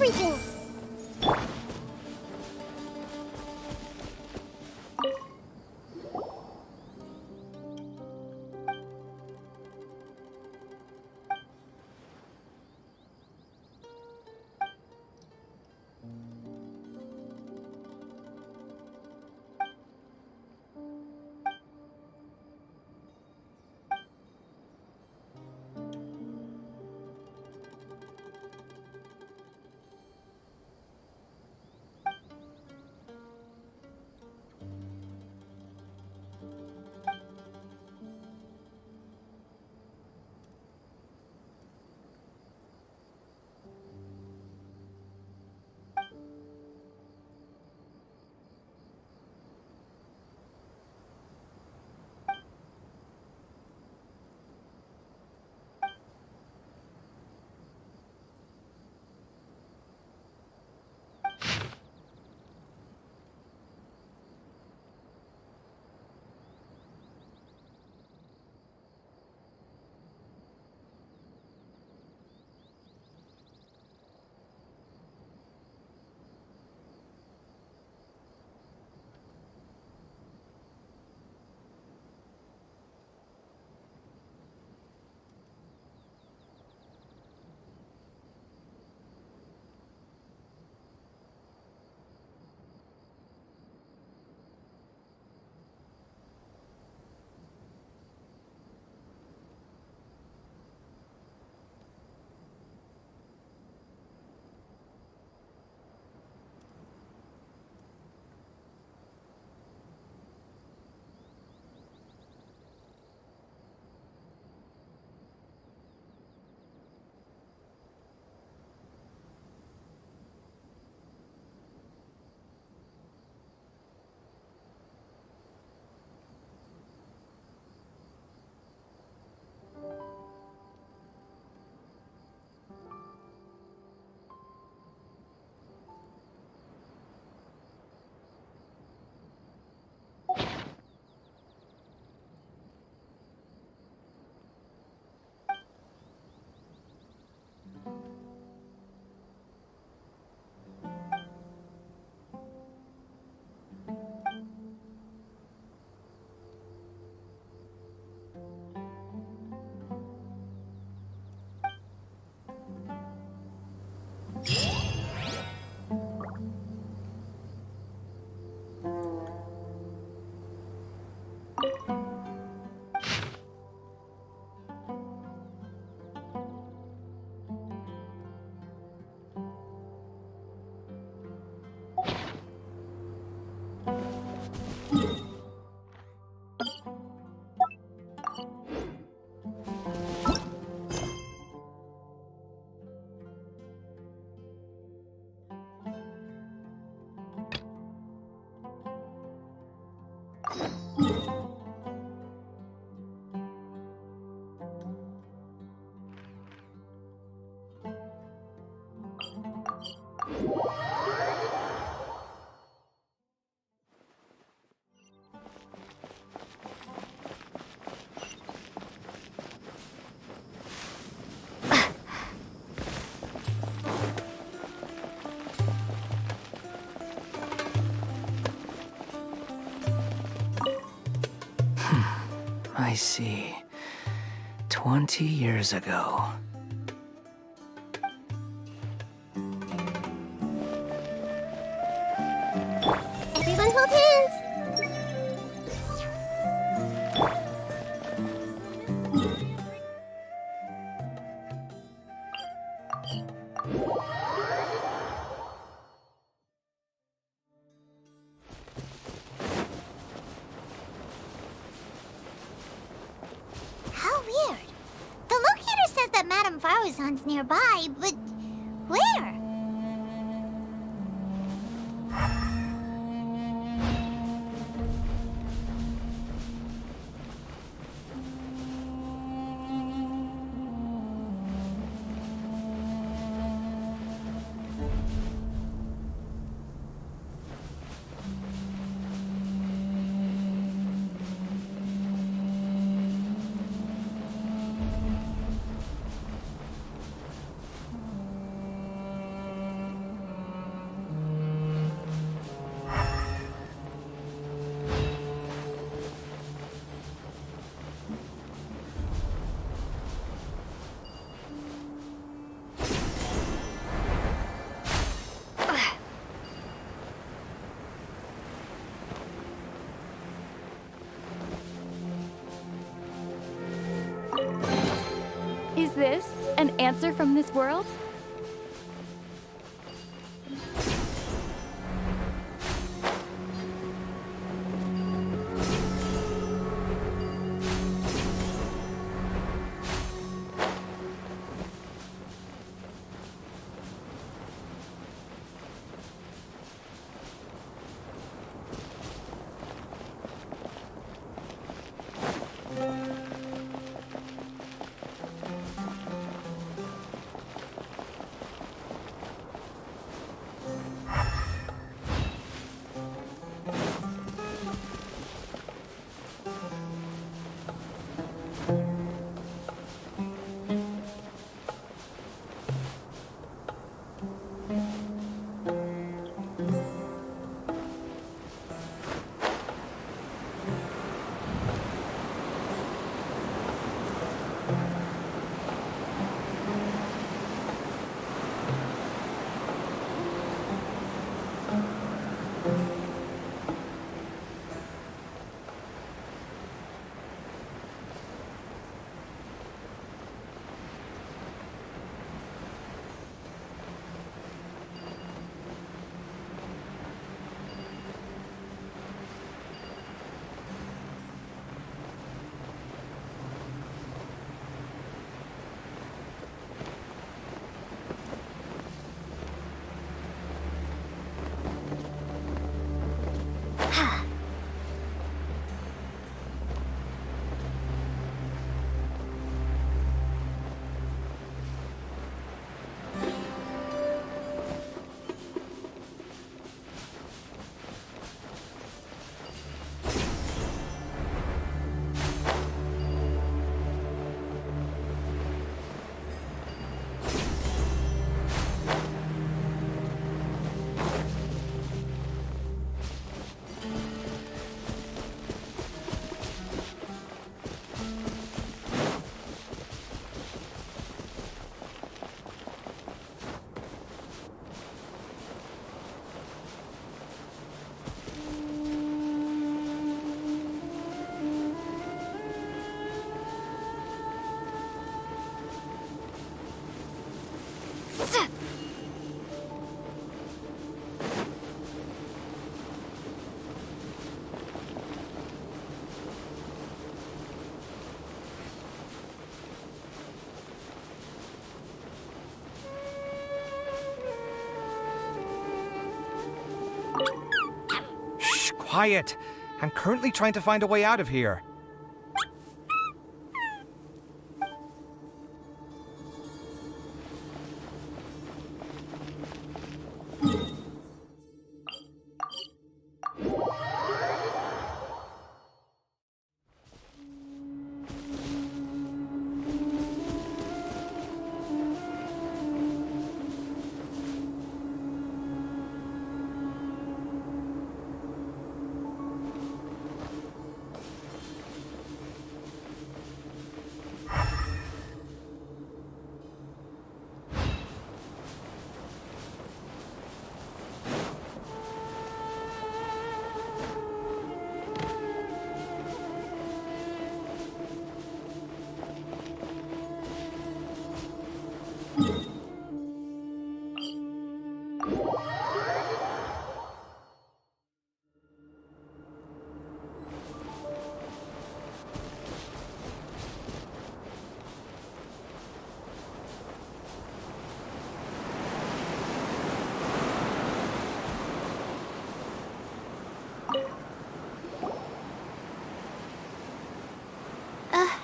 everything! I see. 20 years ago. Everyone hold hands! How weird. The locator says that Madame Faruzan's nearby, but where? Is this an answer from this world? Shh, quiet. I'm currently trying to find a way out of here.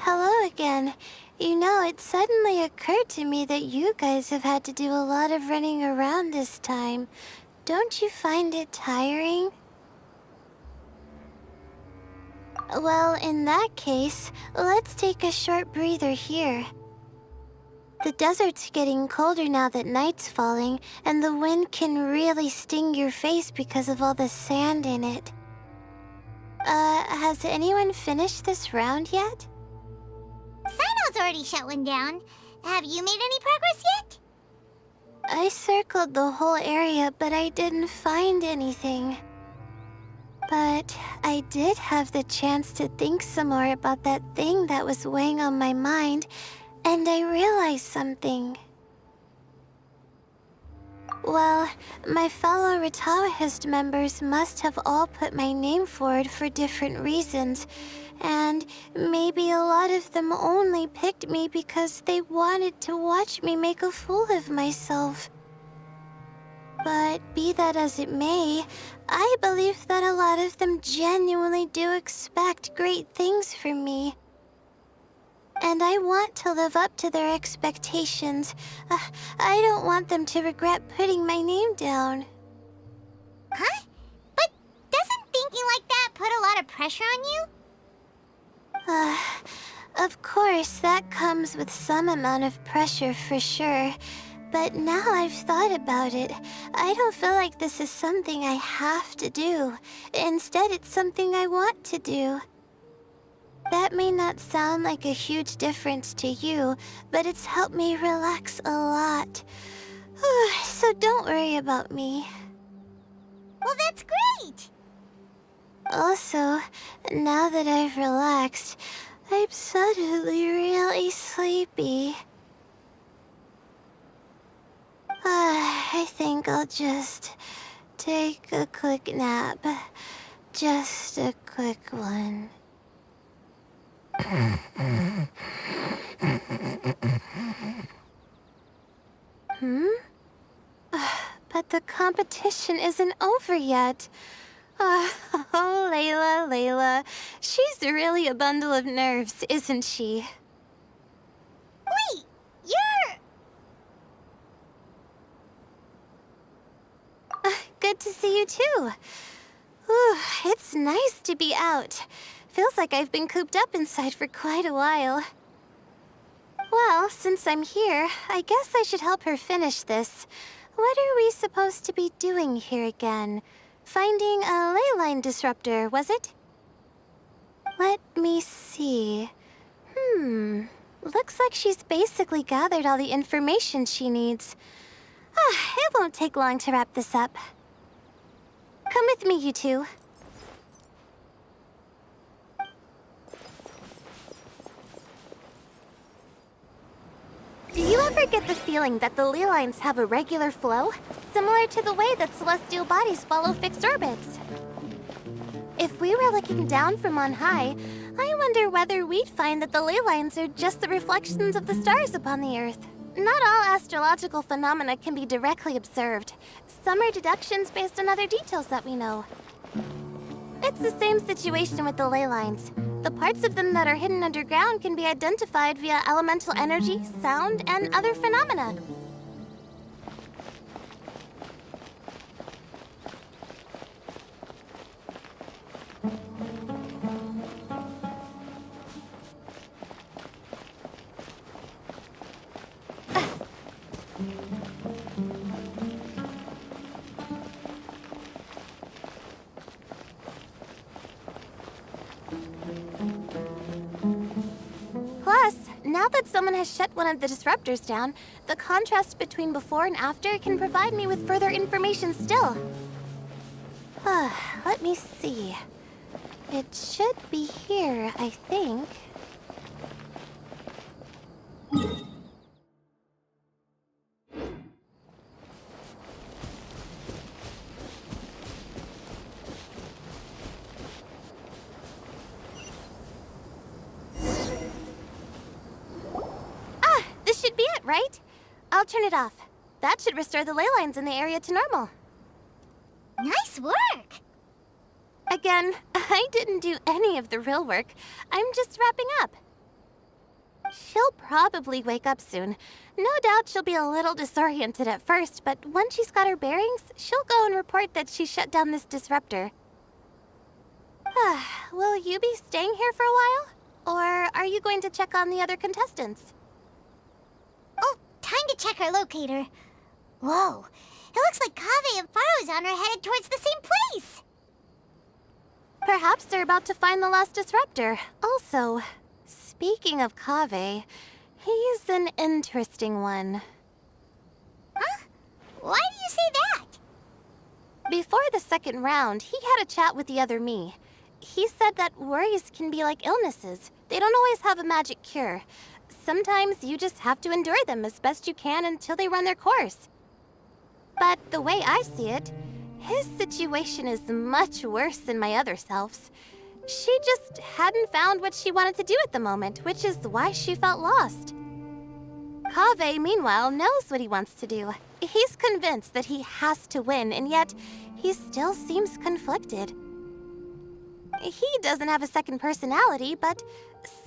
Hello again. You know, it suddenly occurred to me that you guys have had to do a lot of running around this time. Don't you find it tiring? Well, in that case, let's take a short breather here. The desert's getting colder now that night's falling, and the wind can really sting your face because of all the sand in it. Has anyone finished this round yet? Sino's already shut one down. Have you made any progress yet? I circled the whole area, but I didn't find anything. But I did have the chance to think some more about that thing that was weighing on my mind, And I realized something. Well, my fellow Retawahist members must have all put my name forward for different reasons, and maybe a lot of them only picked me because they wanted to watch me make a fool of myself. But be that as it may, I believe that a lot of them genuinely do expect great things from me. And I want to live up to their expectations. I don't want them to regret putting my name down. Huh? But doesn't thinking like that put a lot of pressure on you? Of course, that comes with some amount of pressure for sure. But now I've thought about it, I don't feel like this is something I have to do. Instead, it's something I want to do. That may not sound like a huge difference to you, but it's helped me relax a lot. So don't worry about me. Well, that's great! Also, now that I've relaxed, I'm suddenly really sleepy. I think I'll just take a quick nap. Just a quick one. But the competition isn't over yet. Oh, Layla. She's really a bundle of nerves, isn't she? Wait, you're... Good to see you too. Ooh, it's nice to be out. Feels like I've been cooped up inside for quite a while. Well, since I'm here, I guess I should help her finish this. What are we supposed to be doing here again? Finding a ley line disruptor, was it? Let me see. Looks like she's basically gathered all the information she needs. It won't take long to wrap this up. Come with me, you two. Do you ever get the feeling that the ley lines have a regular flow, similar to the way that celestial bodies follow fixed orbits? If we were looking down from on high, I wonder whether we'd find that the ley lines are just the reflections of the stars upon the Earth. Not all astrological phenomena can be directly observed. Some are deductions based on other details that we know. It's the same situation with the ley lines. The parts of them that are hidden underground can be identified via elemental energy, sound, and other phenomena. Plus, now that someone has shut one of the disruptors down, the contrast between before and after can provide me with further information still. Let me see. It should be here, I think. This should be it, right? I'll turn it off. That should restore the ley lines in the area to normal. Nice work! Again, I didn't do any of the real work. I'm just wrapping up. She'll probably wake up soon. No doubt she'll be a little disoriented at first, but once she's got her bearings, she'll go and report that she shut down this disruptor. Will you be staying here for a while? Or are you going to check on the other contestants? Oh, time to check our locator. Whoa, it looks like Kaveh and Farozan are headed towards the same place. Perhaps they're about to find the last disruptor. Also, speaking of Kaveh, he's an interesting one. Huh? Why do you say that? Before the second round, he had a chat with the other me. He said that worries can be like illnesses. They don't always have a magic cure. sometimes you just have to endure them as best you can until they run their course. But the way I see it, his situation is much worse than my other self's. She just hadn't found what she wanted to do at the moment, which is why she felt lost. Kaveh, meanwhile, knows what he wants to do. He's convinced that he has to win, and yet he still seems conflicted. He doesn't have a second personality, but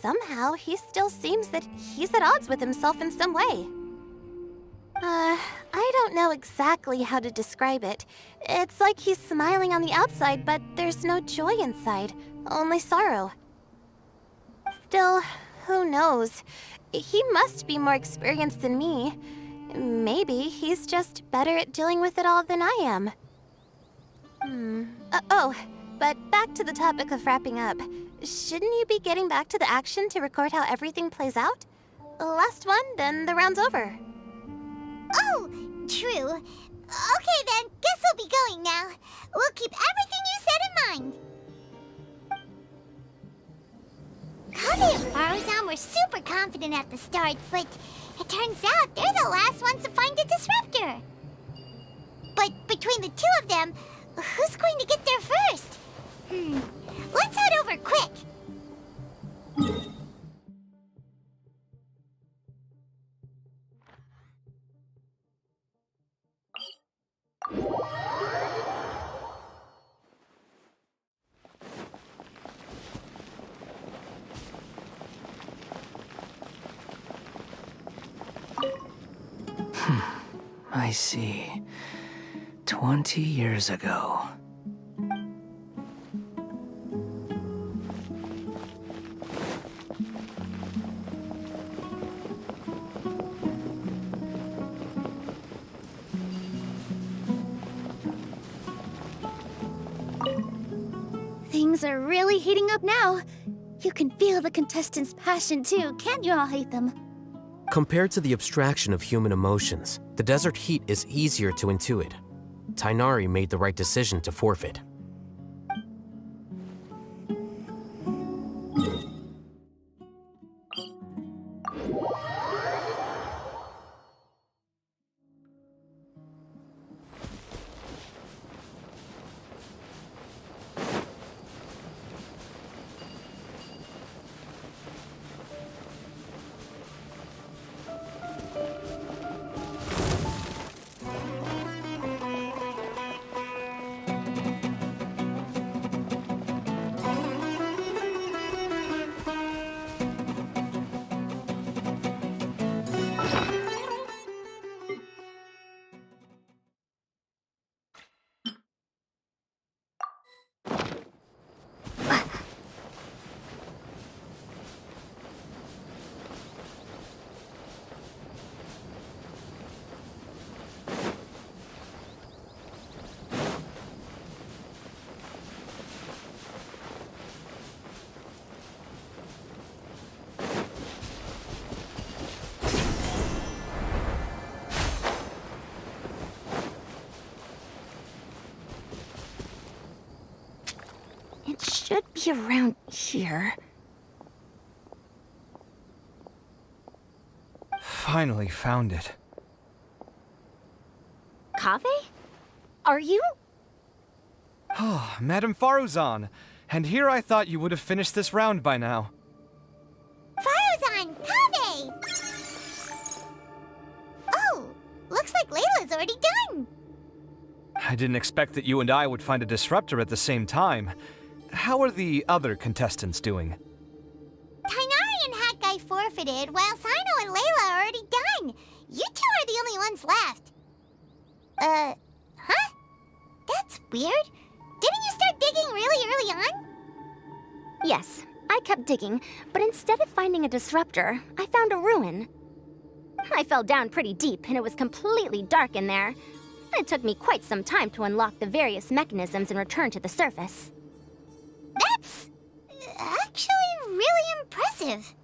somehow he still seems that he's at odds with himself in some way. I don't know exactly how to describe it. It's like he's smiling on the outside, but there's no joy inside, only sorrow. Still, who knows? He must be more experienced than me. Maybe he's just better at dealing with it all than I am. But back to the topic of wrapping up. Shouldn't you be getting back to the action to record how everything plays out? Last one, then the round's over. Oh, true. Okay then, guess we'll be going now. We'll keep everything you said in mind. Kaveh and Faruzan were super confident at the start, but it turns out they're the last ones to find a disruptor. But between the two of them, who's going to get there first? Let's head over quick. I see. 20 years ago. Things are really heating up now. You can feel the contestants' passion too, can't you all hate them? Compared to the abstraction of human emotions, the desert heat is easier to intuit. Tainari made the right decision to forfeit. It should be around here. Finally found it. Kaveh? Are you? Oh, Madame Faruzan. And here I thought you would have finished this round by now. Faruzan, Kaveh! Oh, looks like Layla's already done. I didn't expect that you and I would find a disruptor at the same time. How are the other contestants doing? Tainari and Hat Guy forfeited, while Sino and Layla are already done. You two are the only ones left. Huh? That's weird. Didn't you start digging really early on? Yes, I kept digging, but instead of finding a disruptor, I found a ruin. I fell down pretty deep, and it was completely dark in there. It took me quite some time to unlock the various mechanisms and return to the surface. That's actually really impressive.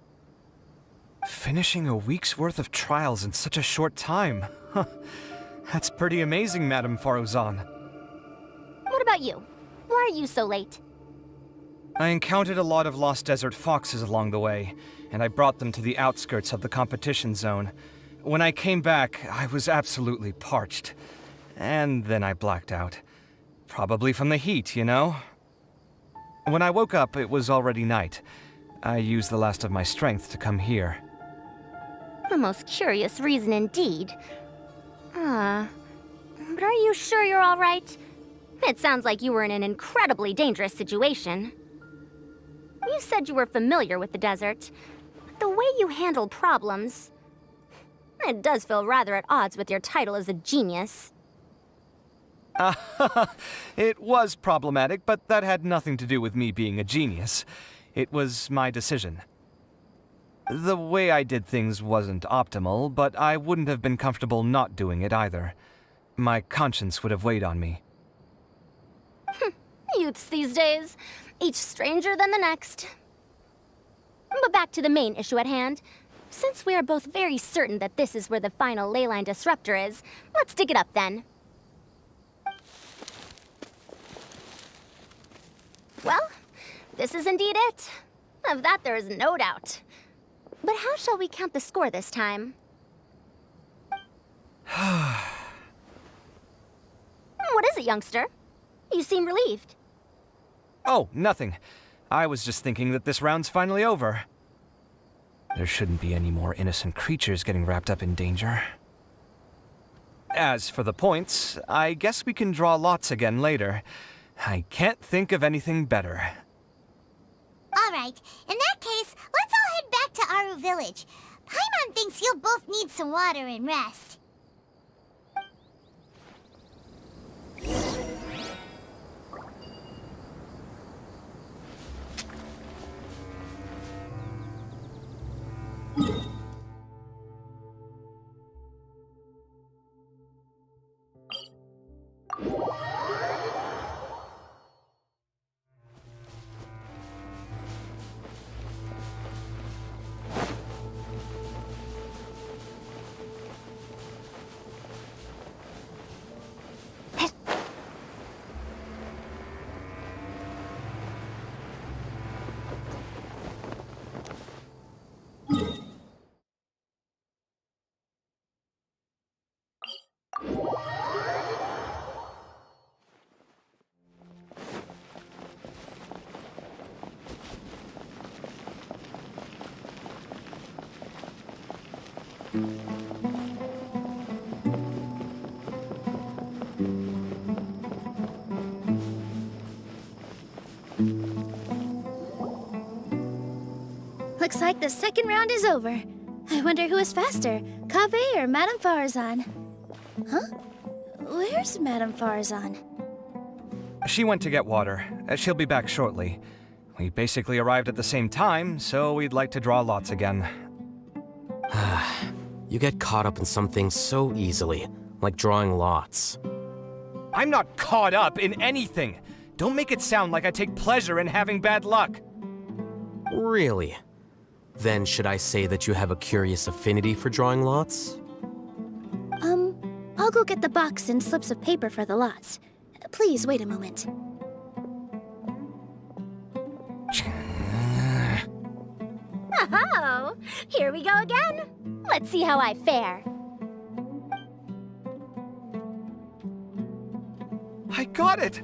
Finishing a week's worth of trials in such a short time. Huh. That's pretty amazing, Madame Faruzan. What about you? Why are you so late? I encountered a lot of lost desert foxes along the way, and I brought them to the outskirts of the competition zone. When I came back, I was absolutely parched. And then I blacked out. Probably from the heat, you know? When I woke up, it was already night. I used the last of my strength to come here. A most curious reason indeed. But are you sure you're all right? It sounds like you were in an incredibly dangerous situation. You said you were familiar with the desert, but the way you handle problems... It does feel rather at odds with your title as a genius. It was problematic, but that had nothing to do with me being a genius. It was my decision. The way I did things wasn't optimal, but I wouldn't have been comfortable not doing it either. My conscience would have weighed on me. Youths these days, each stranger than the next. But back to the main issue at hand. Since we are both very certain that this is where the final leyline disruptor is, let's dig it up then. Well, this is indeed it. Of that there is no doubt. But how shall we count the score this time? What is it, youngster? You seem relieved. Oh, nothing. I was just thinking that this round's finally over. There shouldn't be any more innocent creatures getting wrapped up in danger. As for the points, I guess we can draw lots again later. I can't think of anything better. Alright, in that case, let's all head back to Aru Village. Paimon thinks you'll both need some water and rest. Looks like the second round is over. I wonder who is faster, Kaveh or Madame Farazan? Huh? Where's Madame Farazan? She went to get water. She'll be back shortly. We basically arrived at the same time, so we'd like to draw lots again. You get caught up in some things so easily, like drawing lots. I'm not caught up in anything! Don't make it sound like I take pleasure in having bad luck! Really? Then should I say that you have a curious affinity for drawing lots? I'll go get the box and slips of paper for the lots. Please wait a moment. Oh, here we go again. Let's see how I fare. I got it!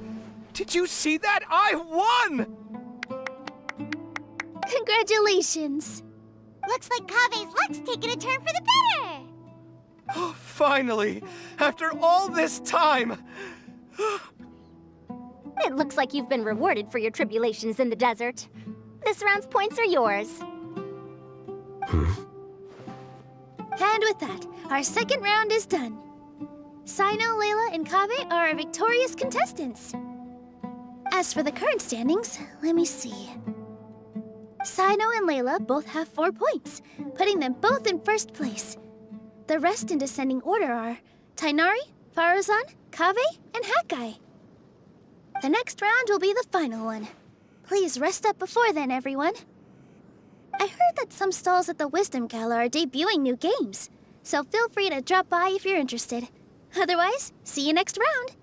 Did you see that? I won! Congratulations! Looks like Kaveh's luck's taking a turn for the better! Oh, finally! After all this time! It looks like you've been rewarded for your tribulations in the desert. This round's points are yours. And with that, our second round is done. Sino, Layla, and Kaveh are our victorious contestants. As for the current standings, let me see. Sino and Layla both have 4 points, putting them both in first place. The rest in descending order are Tighnari, Farazan, Kaveh, and Hakai. The next round will be the final one. Please rest up before then, everyone. I heard that some stalls at the Wisdom Gala are debuting new games, so feel free to drop by if you're interested. Otherwise, see you next round.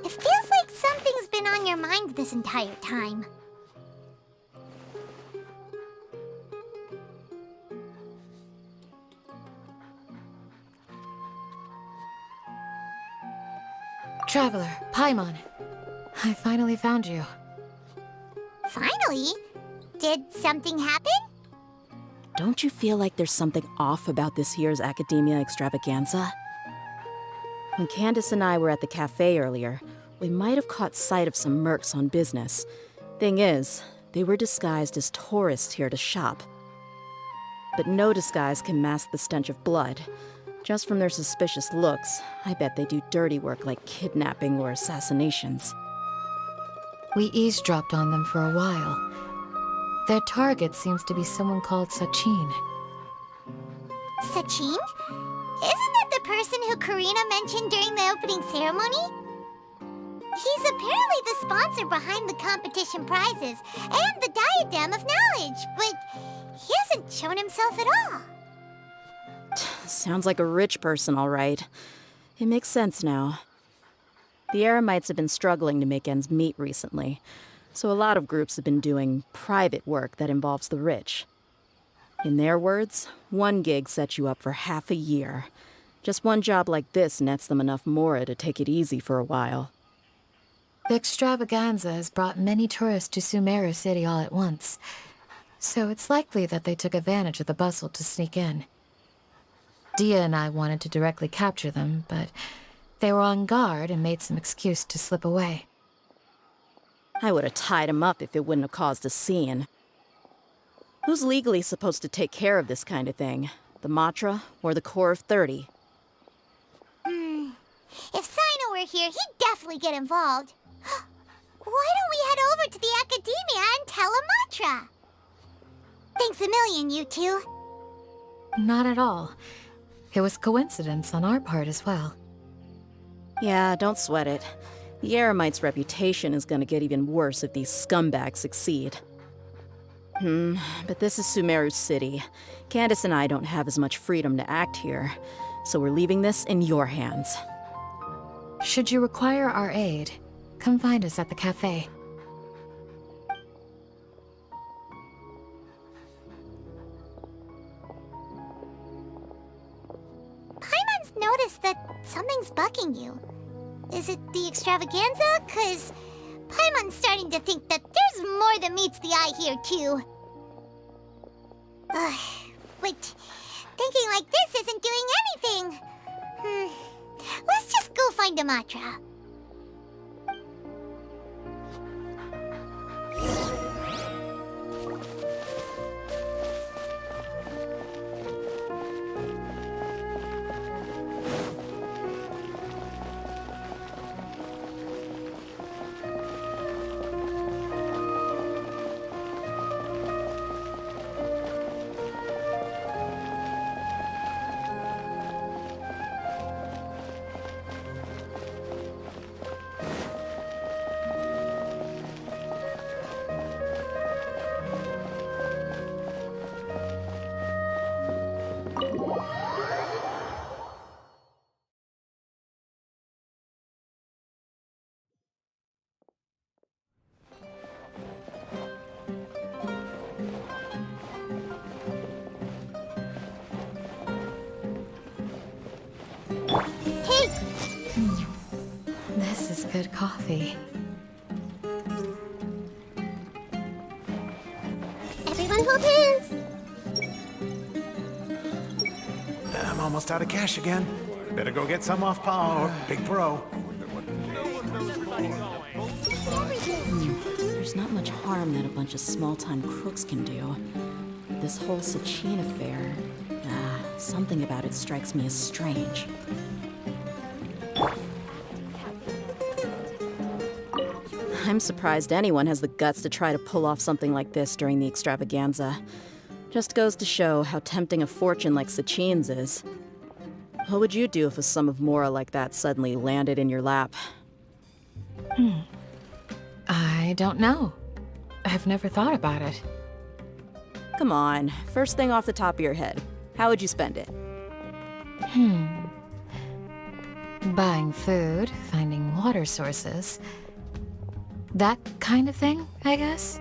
It feels like something's been on your mind this entire time. Traveler, Paimon. I finally found you. Finally? Did something happen? Don't you feel like there's something off about this year's Academia Extravaganza? When Candace and I were at the cafe earlier, we might have caught sight of some mercs on business. Thing is, they were disguised as tourists here to shop. But no disguise can mask the stench of blood. Just from their suspicious looks, I bet they do dirty work like kidnapping or assassinations. We eavesdropped on them for a while. Their target seems to be someone called Sachin. Sachin? Isn't that the person who Karina mentioned during the opening ceremony? He's apparently the sponsor behind the competition prizes and the Diadem of Knowledge, but he hasn't shown himself at all. Sounds like a rich person, all right. It makes sense now. The Eremites have been struggling to make ends meet recently, so a lot of groups have been doing private work that involves the rich. In their words, one gig sets you up for half a year. Just one job like this nets them enough mora to take it easy for a while. The extravaganza has brought many tourists to Sumeru City all at once, so it's likely that they took advantage of the bustle to sneak in. Dia and I wanted to directly capture them, but they were on guard and made some excuse to slip away. I would have tied him up if it wouldn't have caused a scene. Who's legally supposed to take care of this kind of thing? The Matra or the Corps of 30? If Sino were here, he'd definitely get involved. Why don't we head over to the Academia and tell him Matra? Thanks a million, you two. Not at all. It was coincidence on our part as well. Yeah, don't sweat it. The Eremites' reputation is gonna get even worse if these scumbags succeed. But this is Sumeru City. Candace and I don't have as much freedom to act here, so we're leaving this in your hands. Should you require our aid, come find us at the cafe. Paimon's noticed that something's bugging you. Is it the extravaganza? 'Cause Paimon's starting to think that there's more than meets the eye here, too. But thinking like this isn't doing anything. Let's just go find a Matra. This is good coffee. I hope his. I'm almost out of cash again. Better go get some off Pa or Big Bro. There's not much harm that a bunch of small-time crooks can do. But this whole Sachin affair, something about it strikes me as strange. I'm surprised anyone has the guts to try to pull off something like this during the extravaganza. Just goes to show how tempting a fortune like Sachin's is. What would you do if a sum of mora like that suddenly landed in your lap? I don't know. I've never thought about it. Come on, first thing off the top of your head. How would you spend it? Buying food, finding water sources. That kind of thing, I guess?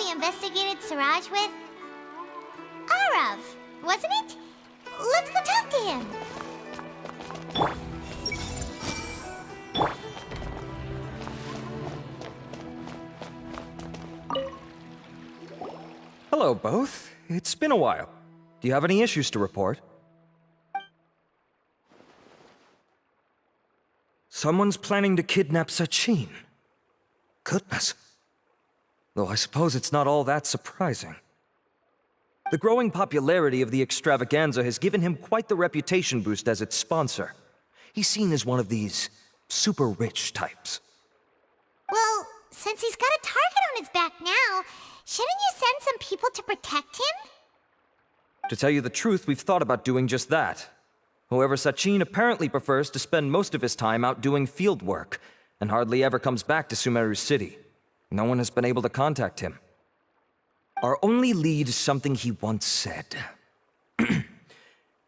Investigated Siraj with? Arav, wasn't it? Let's go talk to him. Hello, both. It's been a while. Do you have any issues to report? Someone's planning to kidnap Sachin. Goodness. Though I suppose it's not all that surprising. The growing popularity of the extravaganza has given him quite the reputation boost as its sponsor. He's seen as one of these super rich types. Well, since he's got a target on his back now, shouldn't you send some people to protect him? To tell you the truth, we've thought about doing just that. However, Sachin apparently prefers to spend most of his time out doing field work, and hardly ever comes back to Sumeru City. No one has been able to contact him. Our only lead is something he once said.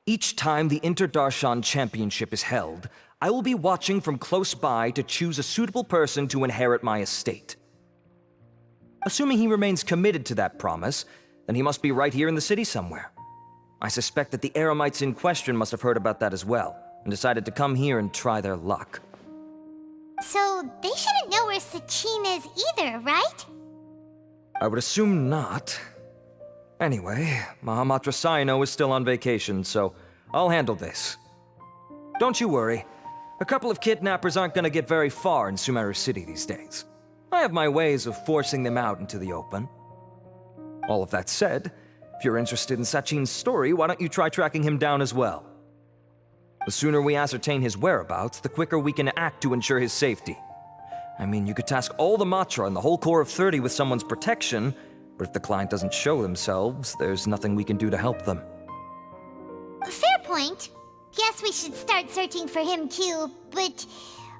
Each time the Inter-Darshan Championship is held, I will be watching from close by to choose a suitable person to inherit my estate. Assuming he remains committed to that promise, then he must be right here in the city somewhere. I suspect that the Eremites in question must have heard about that as well, and decided to come here and try their luck. So they shouldn't know where Sachin is either, right? I would assume not. Anyway, Mahamatra Saino is still on vacation, so I'll handle this. Don't you worry. A couple of kidnappers aren't gonna get very far in Sumeru City these days. I have my ways of forcing them out into the open. All of that said, if you're interested in Sachin's story, why don't you try tracking him down as well? The sooner we ascertain his whereabouts, the quicker we can act to ensure his safety. I mean, you could task all the Matra and the whole Corps of 30 with someone's protection, but if the client doesn't show themselves, there's nothing we can do to help them. Fair point. Guess we should start searching for him too, but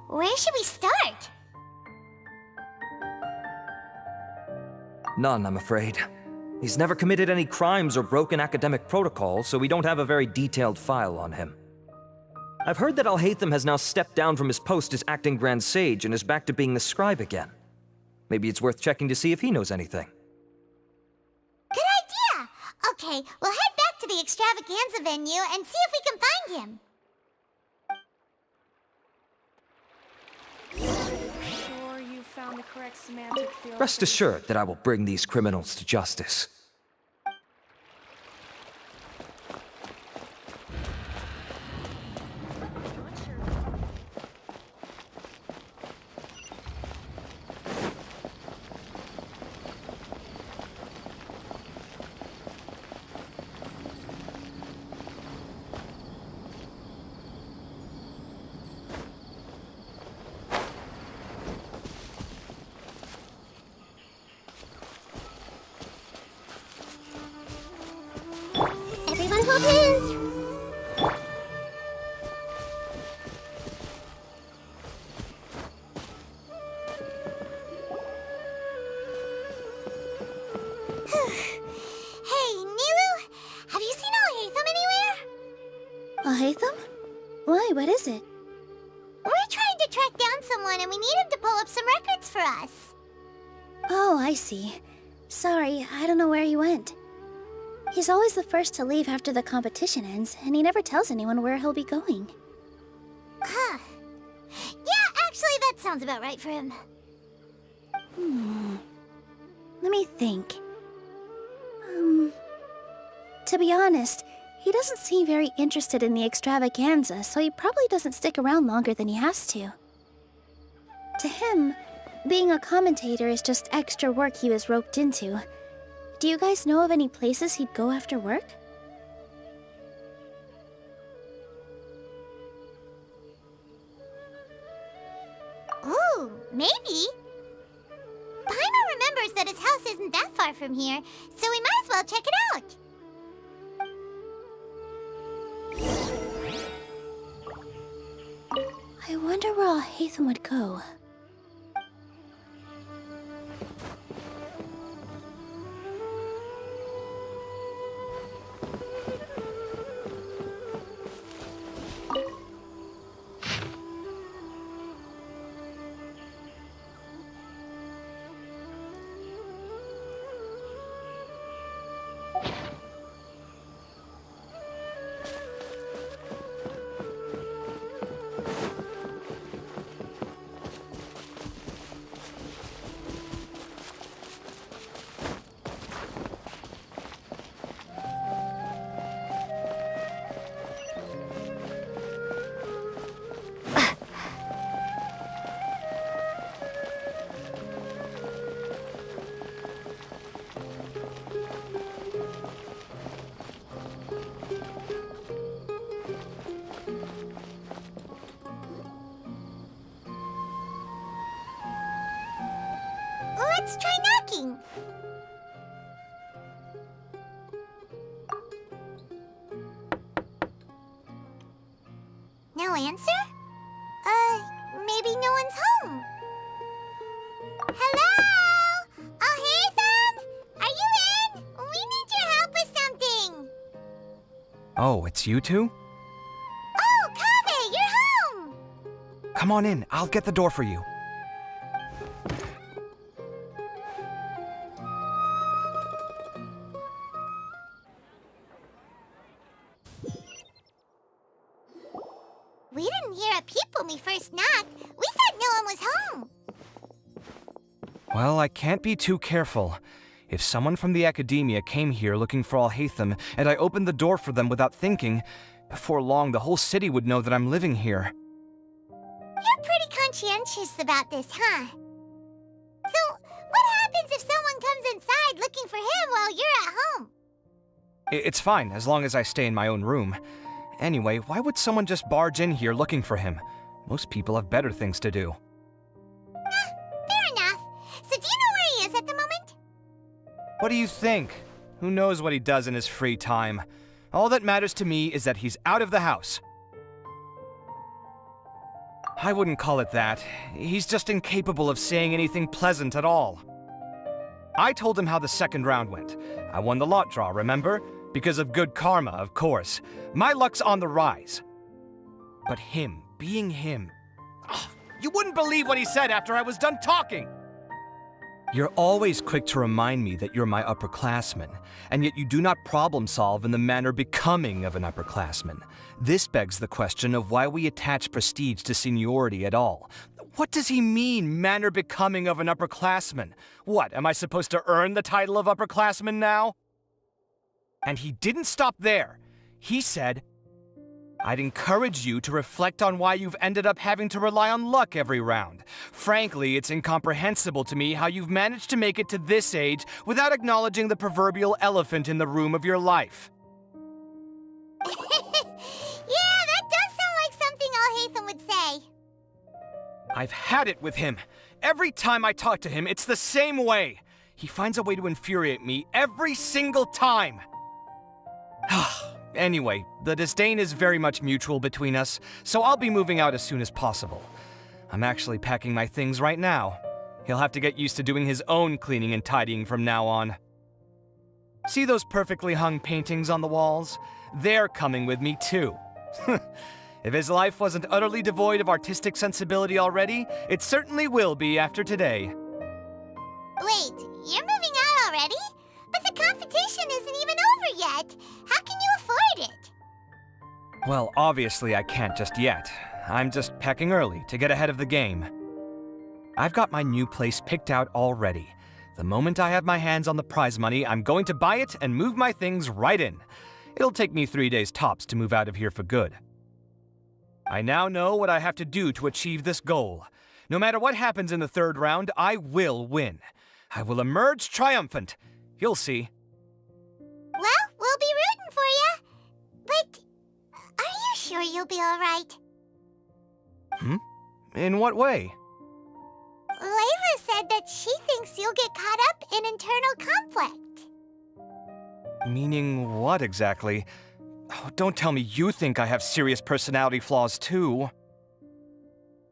where should we start? None, I'm afraid. He's never committed any crimes or broken academic protocol, so we don't have a very detailed file on him. I've heard that Alhaitham has now stepped down from his post as acting Grand Sage and is back to being the scribe again. Maybe it's worth checking to see if he knows anything. Good idea! Okay, we'll head back to the extravaganza venue and see if we can find him. Sure you found the correct semantic field. Rest assured that I will bring these criminals to justice. Poppins! Hey, Niru, have you seen Alhaitham anywhere? Alhaitham? Why, what is it? We're trying to track down someone and we need him to pull up some records for us. Oh, I see. Sorry, I don't know where he went. He's always the first to leave after the competition ends, and he never tells anyone where he'll be going. Huh. Yeah, actually, that sounds about right for him. Let me think. To be honest, he doesn't seem very interested in the extravaganza, so he probably doesn't stick around longer than he has to. To him, being a commentator is just extra work he was roped into. Do you guys know of any places he'd go after work? Ooh, maybe. Paimon remembers that his house isn't that far from here, so we might as well check it out. I wonder where Alhaitham would go. Let's try knocking. No answer? Maybe no one's home. Hello? Alhaitham? Are you in? We need your help with something. Oh, it's you two? Oh, Kaveh, you're home! Come on in, I'll get the door for you. We didn't hear a peep when we first knocked. We thought no one was home. Well, I can't be too careful. If someone from the academia came here looking for Alhaitham, and I opened the door for them without thinking, before long the whole city would know that I'm living here. You're pretty conscientious about this, huh? So, what happens if someone comes inside looking for him while you're at home? It's fine, as long as I stay in my own room. Anyway, why would someone just barge in here looking for him? Most people have better things to do. Fair enough. So do you know where he is at the moment? What do you think? Who knows what he does in his free time? All that matters to me is that he's out of the house. I wouldn't call it that. He's just incapable of saying anything pleasant at all. I told him how the second round went. I won the lot draw, remember? Because of good karma, of course. My luck's on the rise. But him, being him... you wouldn't believe what he said after I was done talking! You're always quick to remind me that you're my upperclassman, and yet you do not problem solve in the manner becoming of an upperclassman. This begs the question of why we attach prestige to seniority at all. What does he mean, manner becoming of an upperclassman? What, am I supposed to earn the title of upperclassman now? And he didn't stop there. He said, I'd encourage you to reflect on why you've ended up having to rely on luck every round. Frankly, it's incomprehensible to me how you've managed to make it to this age without acknowledging the proverbial elephant in the room of your life. Yeah, that does sound like something Alhaitham would say. I've had it with him. Every time I talk to him, it's the same way. He finds a way to infuriate me every single time. Anyway, the disdain is very much mutual between us, so I'll be moving out as soon as possible. I'm actually packing my things right now. He'll have to get used to doing his own cleaning and tidying from now on. See those perfectly hung paintings on the walls? They're coming with me too. If his life wasn't utterly devoid of artistic sensibility already, it certainly will be after today. Wait, you're moving out already? But the competition isn't even over yet. How can you afford it? Well, obviously I can't just yet. I'm just packing early to get ahead of the game. I've got my new place picked out already. The moment I have my hands on the prize money, I'm going to buy it and move my things right in. It'll take me 3 days tops to move out of here for good. I now know what I have to do to achieve this goal. No matter what happens in the third round, I will win. I will emerge triumphant. You'll see. Well, we'll be rooting for you. But are you sure you'll be all right? In what way? Layla said that she thinks you'll get caught up in internal conflict. Meaning what exactly? Oh, don't tell me you think I have serious personality flaws too.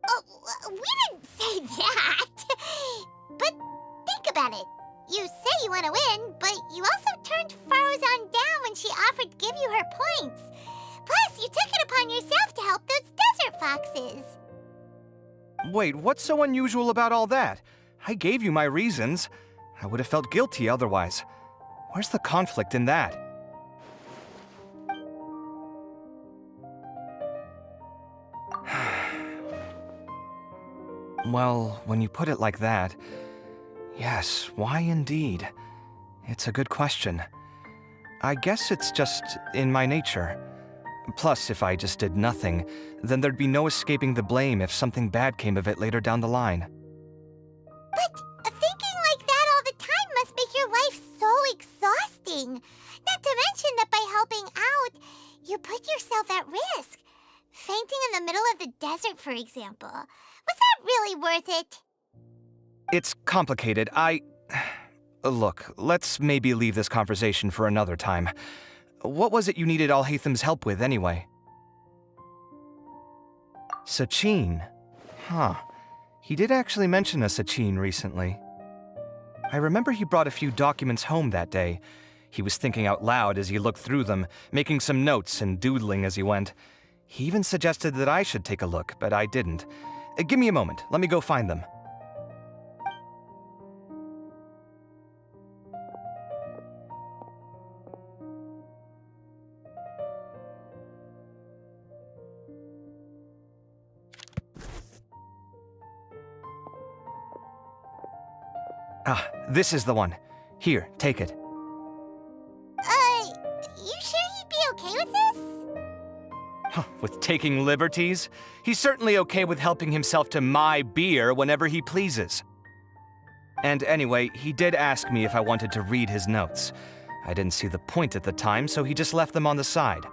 Oh, we didn't say that. But think about it. You say you want to win, but you also turned Faruzan down when she offered to give you her points. Plus, you took it upon yourself to help those desert foxes. Wait, what's so unusual about all that? I gave you my reasons. I would have felt guilty otherwise. Where's the conflict in that? Well, when you put it like that, yes, why indeed? It's a good question. I guess it's just in my nature. Plus, if I just did nothing, then there'd be no escaping the blame if something bad came of it later down the line. But thinking like that all the time must make your life so exhausting. Not to mention that by helping out, you put yourself at risk. Fainting in the middle of the desert, for example. Was that really worth it? It's complicated. Look, let's maybe leave this conversation for another time. What was it you needed Alhatham's help with, anyway? Sachin? Huh. He did actually mention a Sachin recently. I remember he brought a few documents home that day. He was thinking out loud as he looked through them, making some notes and doodling as he went. He even suggested that I should take a look, but I didn't. Give me a moment. Let me go find them. Ah, this is the one. Here, take it. You sure he'd be okay with this? With taking liberties? He's certainly okay with helping himself to my beer whenever he pleases. And anyway, he did ask me if I wanted to read his notes. I didn't see the point at the time, so he just left them on the side.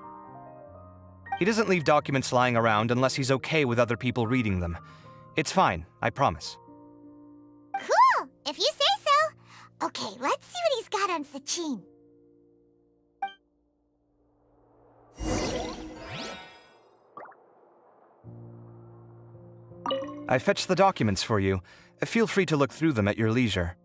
He doesn't leave documents lying around unless he's okay with other people reading them. It's fine, I promise. Cool, if you say so. Okay, let's see what he's got on Sachin. I fetched the documents for you. Feel free to look through them at your leisure.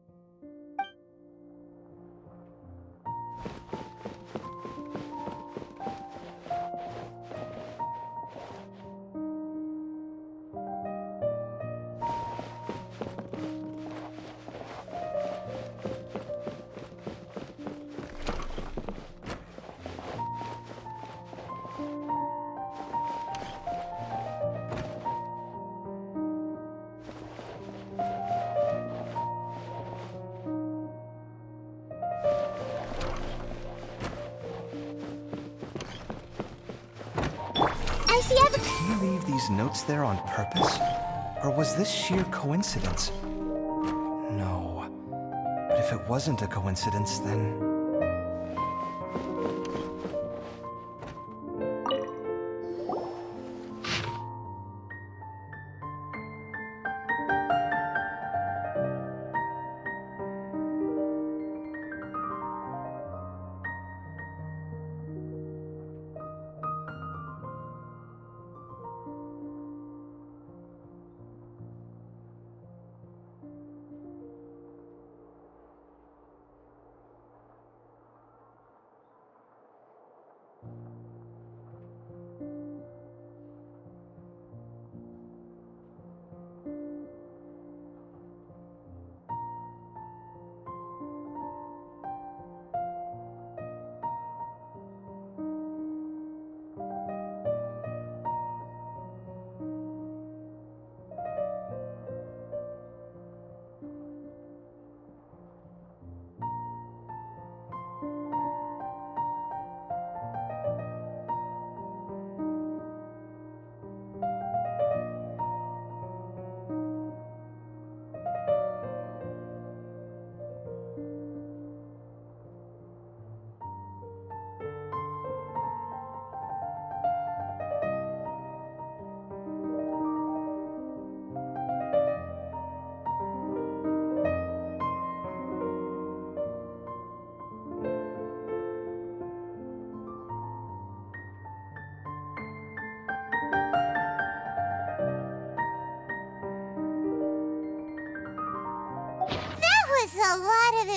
Did he leave these notes there on purpose? Or was this sheer coincidence? No. But if it wasn't a coincidence, then...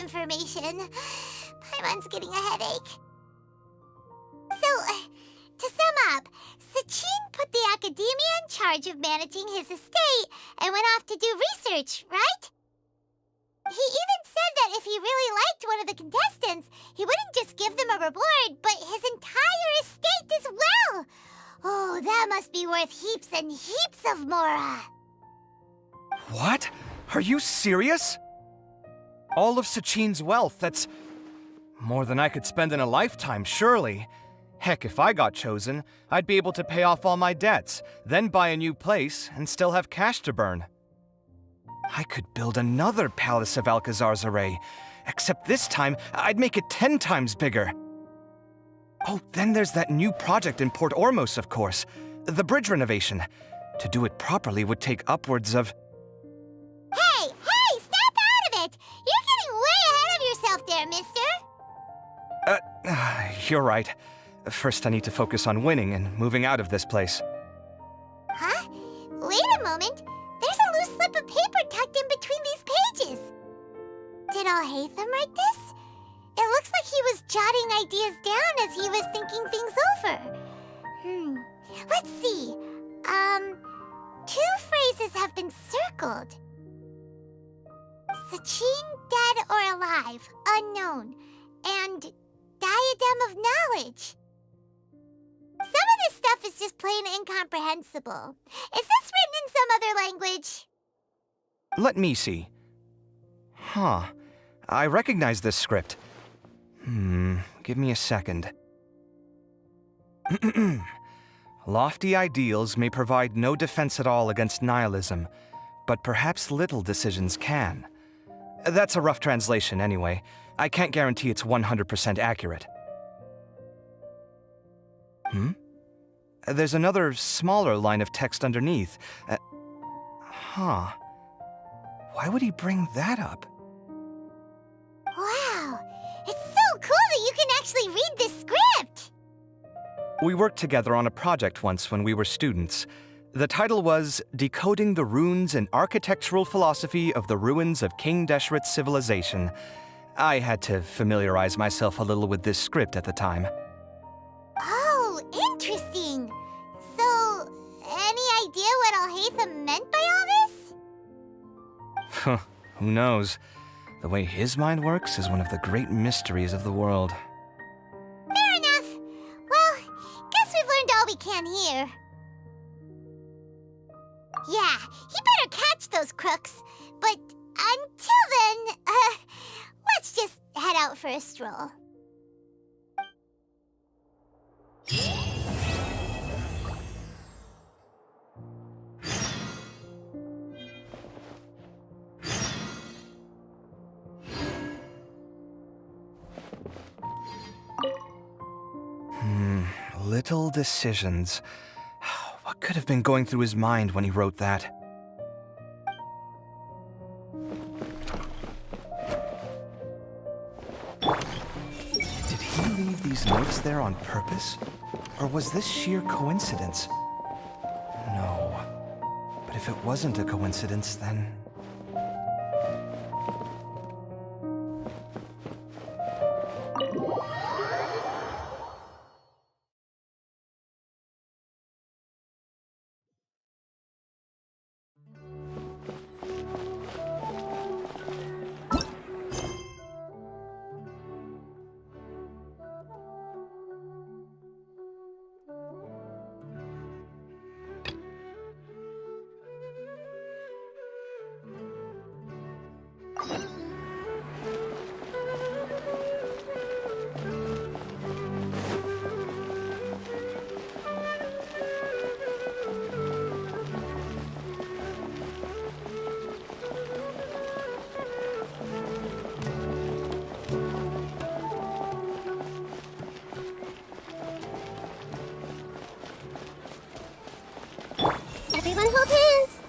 information. Paimon's getting a headache. So, to sum up, Sachin put the academia in charge of managing his estate and went off to do research, right? He even said that if he really liked one of the contestants, he wouldn't just give them a reward, but his entire estate as well. Oh, that must be worth heaps and heaps of mora. What? Are you serious? All of Sachin's wealth, that's more than I could spend in a lifetime, surely. Heck, if I got chosen, I'd be able to pay off all my debts, then buy a new place, and still have cash to burn. I could build another Palace of Alcazar's array, except this time, I'd make it 10 times bigger. Oh, then there's that new project in Port Ormos, of course. The bridge renovation. To do it properly would take upwards of... Hey, snap out of it! You're getting way ahead of yourself there, mister. You're right. First, I need to focus on winning and moving out of this place. Huh? Wait a moment. There's a loose slip of paper tucked in between these pages. Did Alhaitham write this? It looks like he was jotting ideas down as he was thinking things over. Let's see. 2 phrases have been circled. Sachin, dead or alive, unknown, and diadem of knowledge. Some of this stuff is just plain incomprehensible. Is this written in some other language? Let me see. Huh. I recognize this script. Give me a second. Lofty ideals may provide no defense at all against nihilism, but perhaps little decisions can. That's a rough translation anyway. I can't guarantee it's 100% accurate. There's another smaller line of text underneath. Why would he bring that up? Wow! It's so cool that you can actually read this script! We worked together on a project once when we were students. The title was Decoding the Runes and Architectural Philosophy of the Ruins of King Deshret's Civilization. I had to familiarize myself a little with this script at the time. Oh, interesting. So, any idea what Alhaitham meant by all this? Who knows? The way his mind works is one of the great mysteries of the world. Fair enough. Well, guess we've learned all we can here. Yeah, he better catch those crooks. But until then, let's just head out for a stroll. Little decisions. What could have been going through his mind when he wrote that? Did he leave these notes there on purpose? Or was this sheer coincidence? No. But if it wasn't a coincidence, then... Everyone hold hands!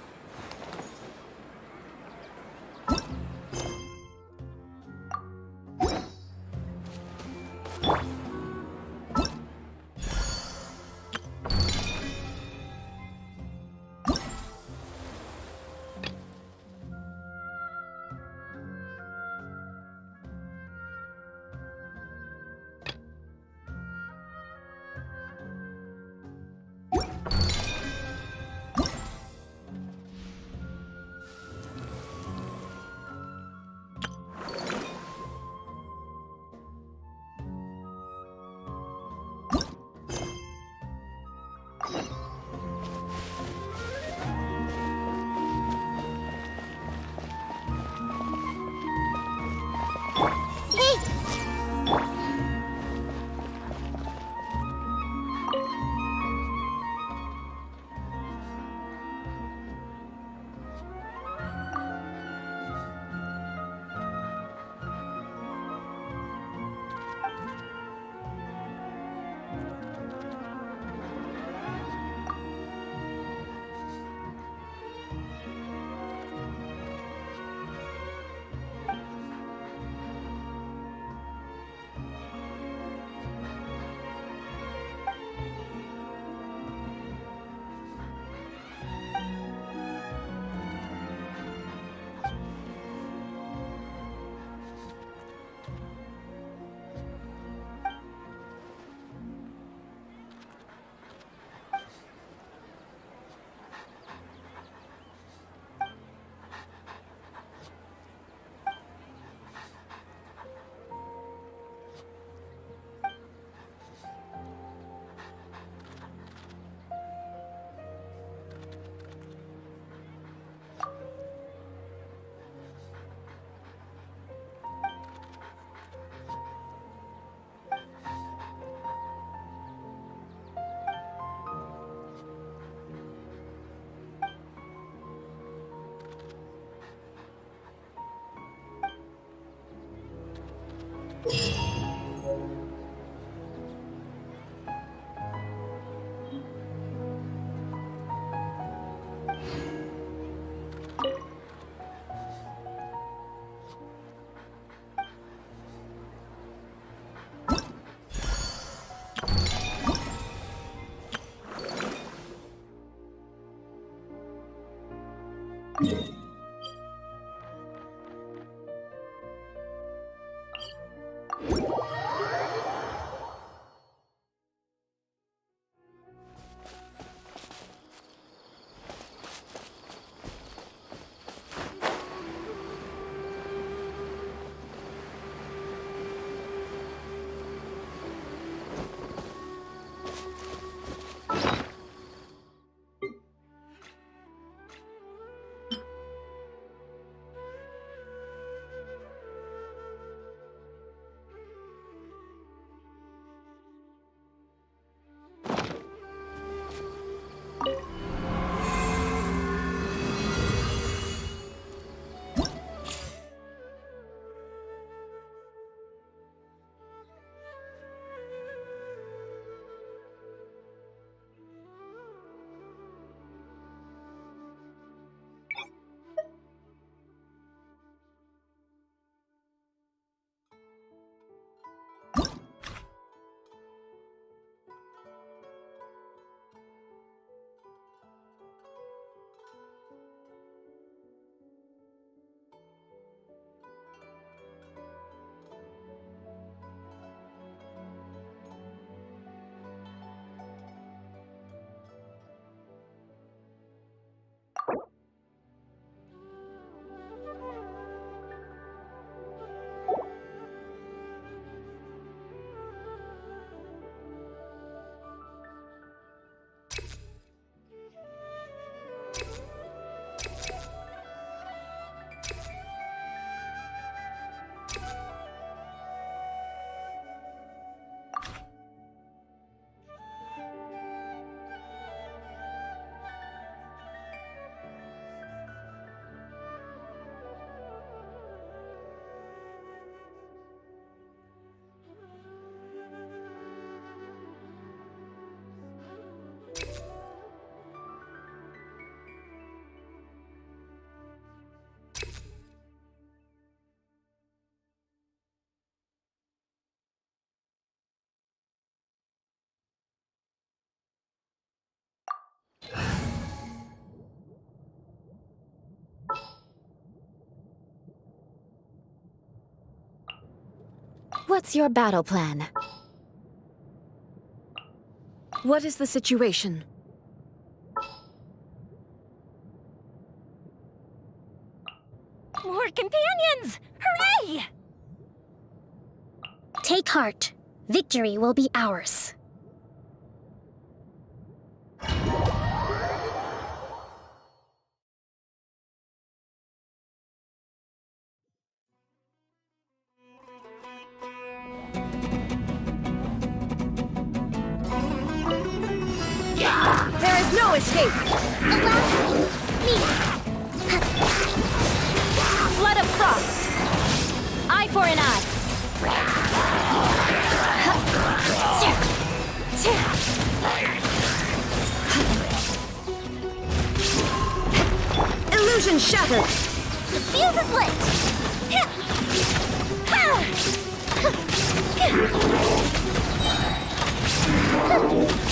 What's your battle plan? What is the situation? More companions! Hooray! Take heart. Victory will be ours. There is no escape! Flood of frost! Eye for an eye! Illusion shattered! The fuse is lit!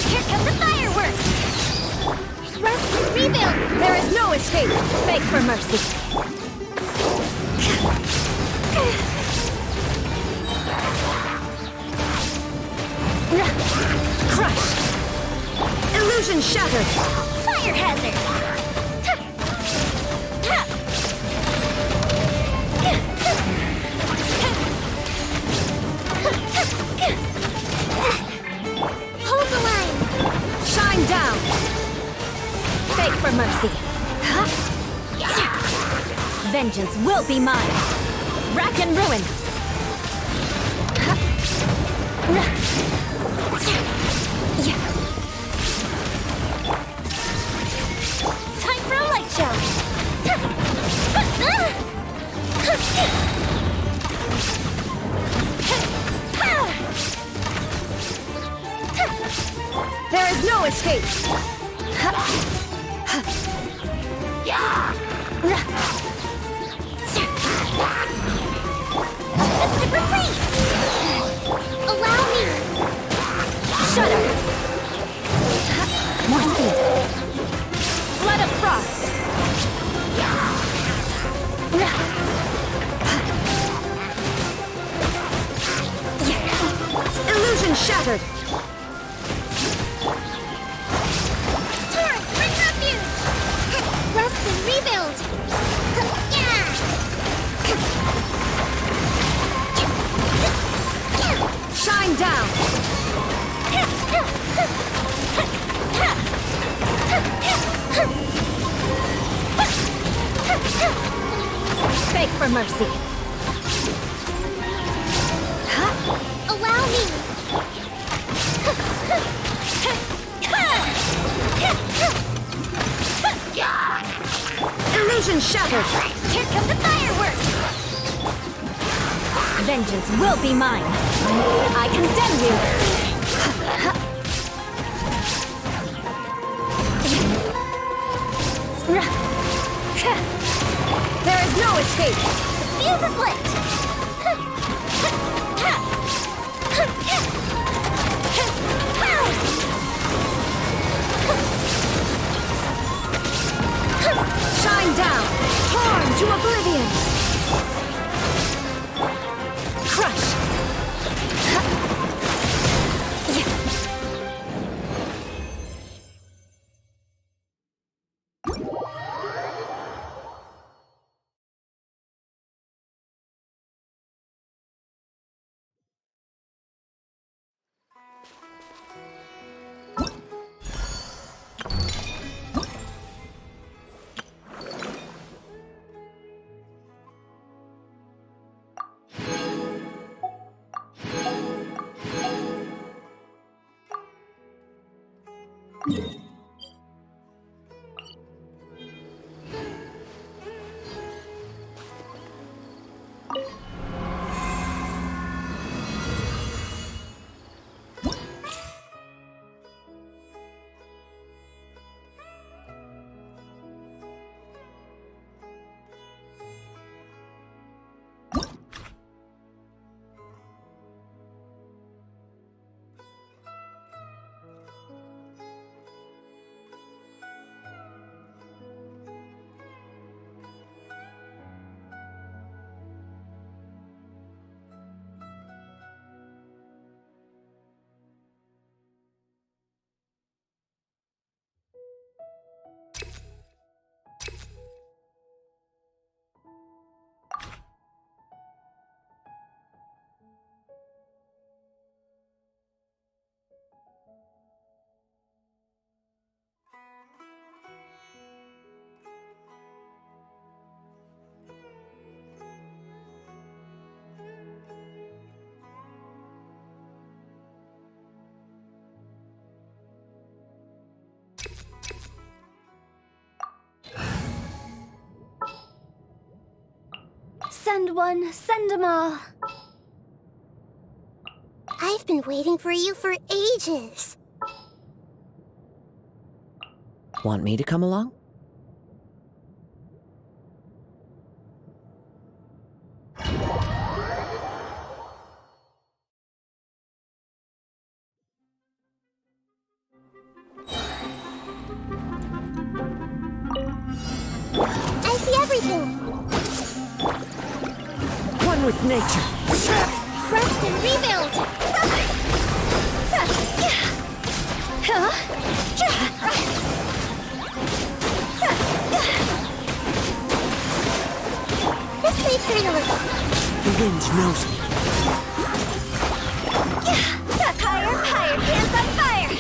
Here come the fireworks! Rest and rebuild! There is no escape! Beg for mercy! Crush! Illusion shattered! Fire hazard! Hold the line! Shine down! Beg for mercy! Vengeance will be mine! Rack and ruin! Time for a light show! There is no escape! Super freeze! Allow me! Shudder! More speed! Flood of frost! Illusion shattered! Turn! Bring refuge! Rest and rebuild! Shine down! Beg for mercy! Allow me! Illusion shattered! Here come the fireworks! Vengeance will be mine! I condemn you! There is no escape! The fuse is lit! Shine down! Torn to oblivion! Crush! Send one, send them all. I've been waiting for you for ages. Want me to come along? I see everything. One with nature. Rest and rebuild. This way, Turtle. The wind knows me. Higher, higher, hands on fire.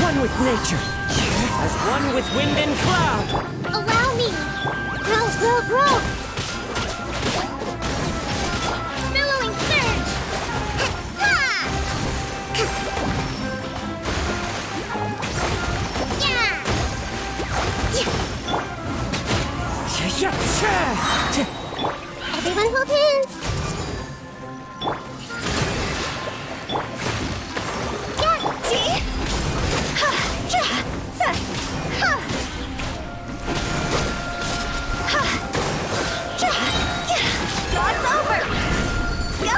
One with nature. As one with wind and cloud. Allow me. Grow, grow, grow. Billowing surge. Everyone hold hands. God's over! Go!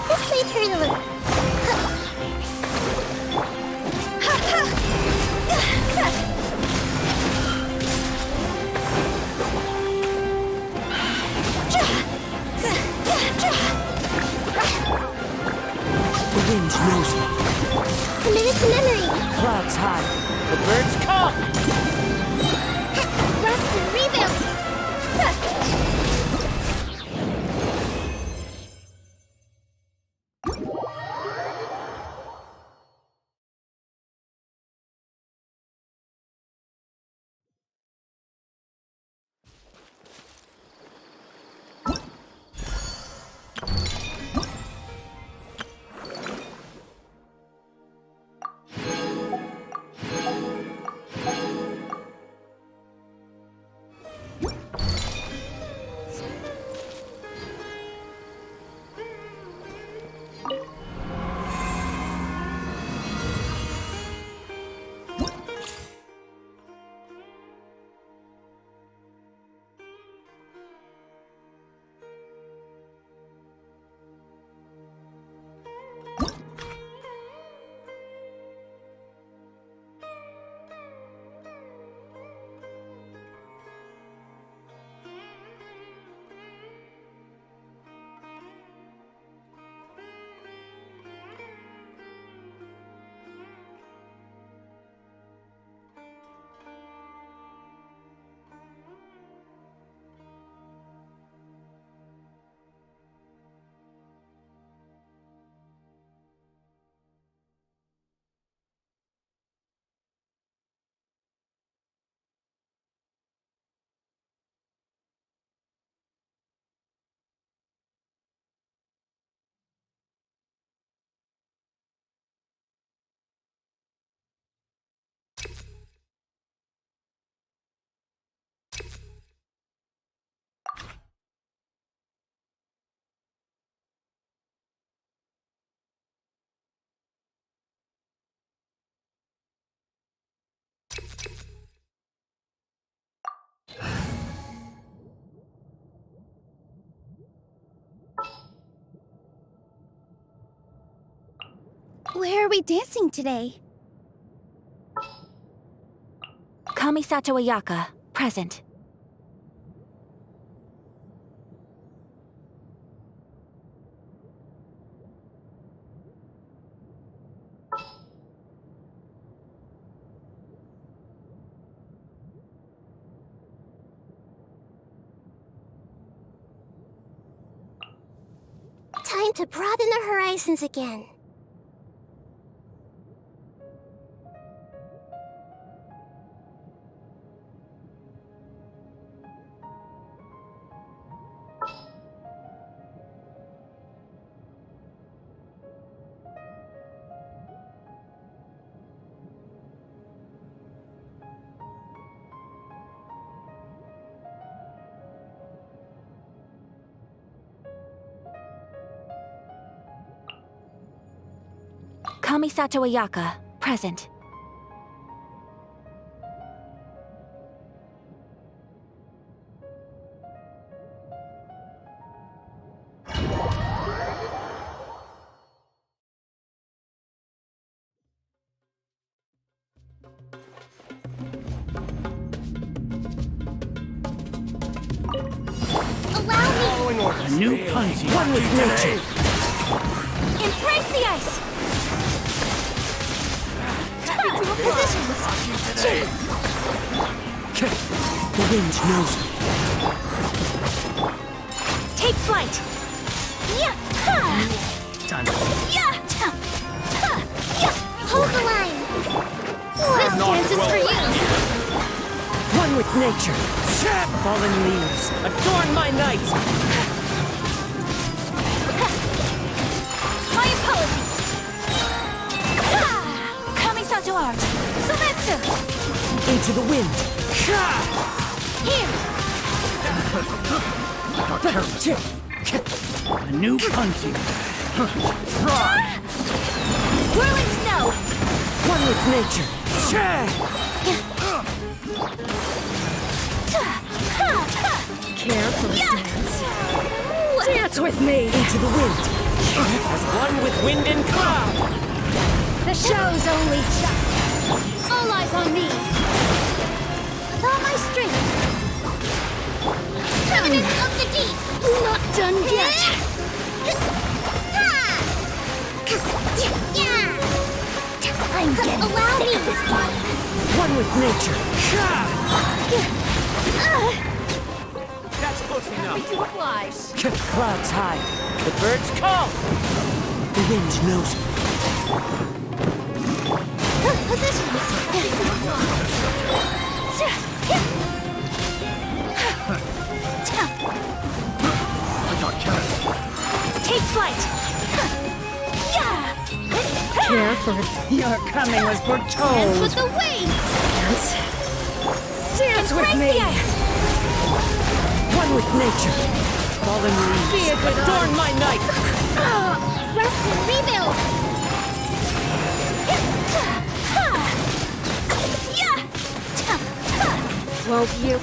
This way, Turtle. The wind knows me. Commit it to memory. Clouds high. The birds come. Rest and rebuild. Where are we dancing today? Kamisato Ayaka, present. Time to broaden the horizons again. Kamisato Ayaka, present. A new punty. One with nature. Embrace the ice! Positions! The wind knows me. Take flight! Yeah! Ha! Time. Yeah! Ta! Ta! Yeah! Hold the line. This dance is for you! One with nature. Fallen leaves. Adorn my night. My apologies! Kamisato art! Sumetsu! Into the wind. Here! A new punty. Whirling snow! One with nature. Care for a dance. Dance with me. Into the wind. As one with wind and cloud. The show's only just. All eyes on me! With all my strength. Providence of the deep. Not done yet! I'm getting Allow sick me. of this one. One with nature. That's close enough. To oblige. Clouds high. The birds call. The wind knows me. Take flight! Yeah! Careful. Your coming was Dance foretold. with the wings! Dance with Embrace me. the ice! One with nature. Fallen leaves. Adorn my night. Rest and rebuild. Won't you?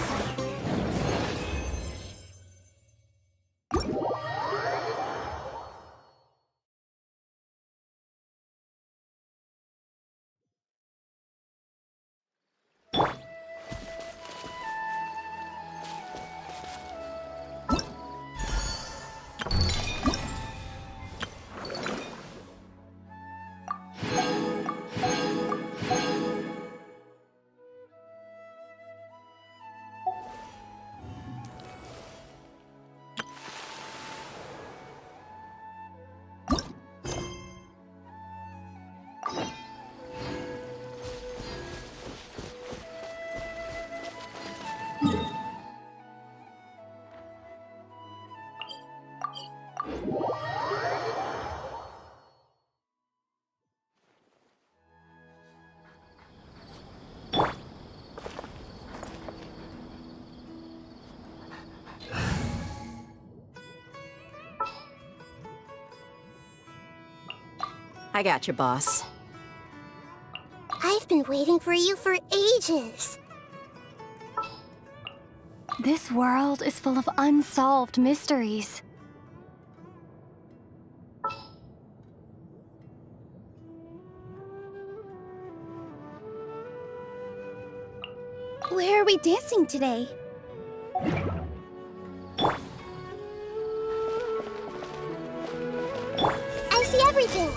I got you, boss. I've been waiting for you for ages. This world is full of unsolved mysteries. Where are we dancing today? I see everything.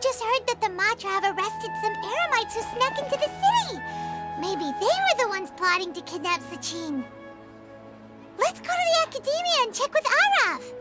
just heard that the Matra have arrested some Eremites who snuck into the city. Maybe they were the ones plotting to kidnap Sachin. Let's go to the Academia and check with Arav.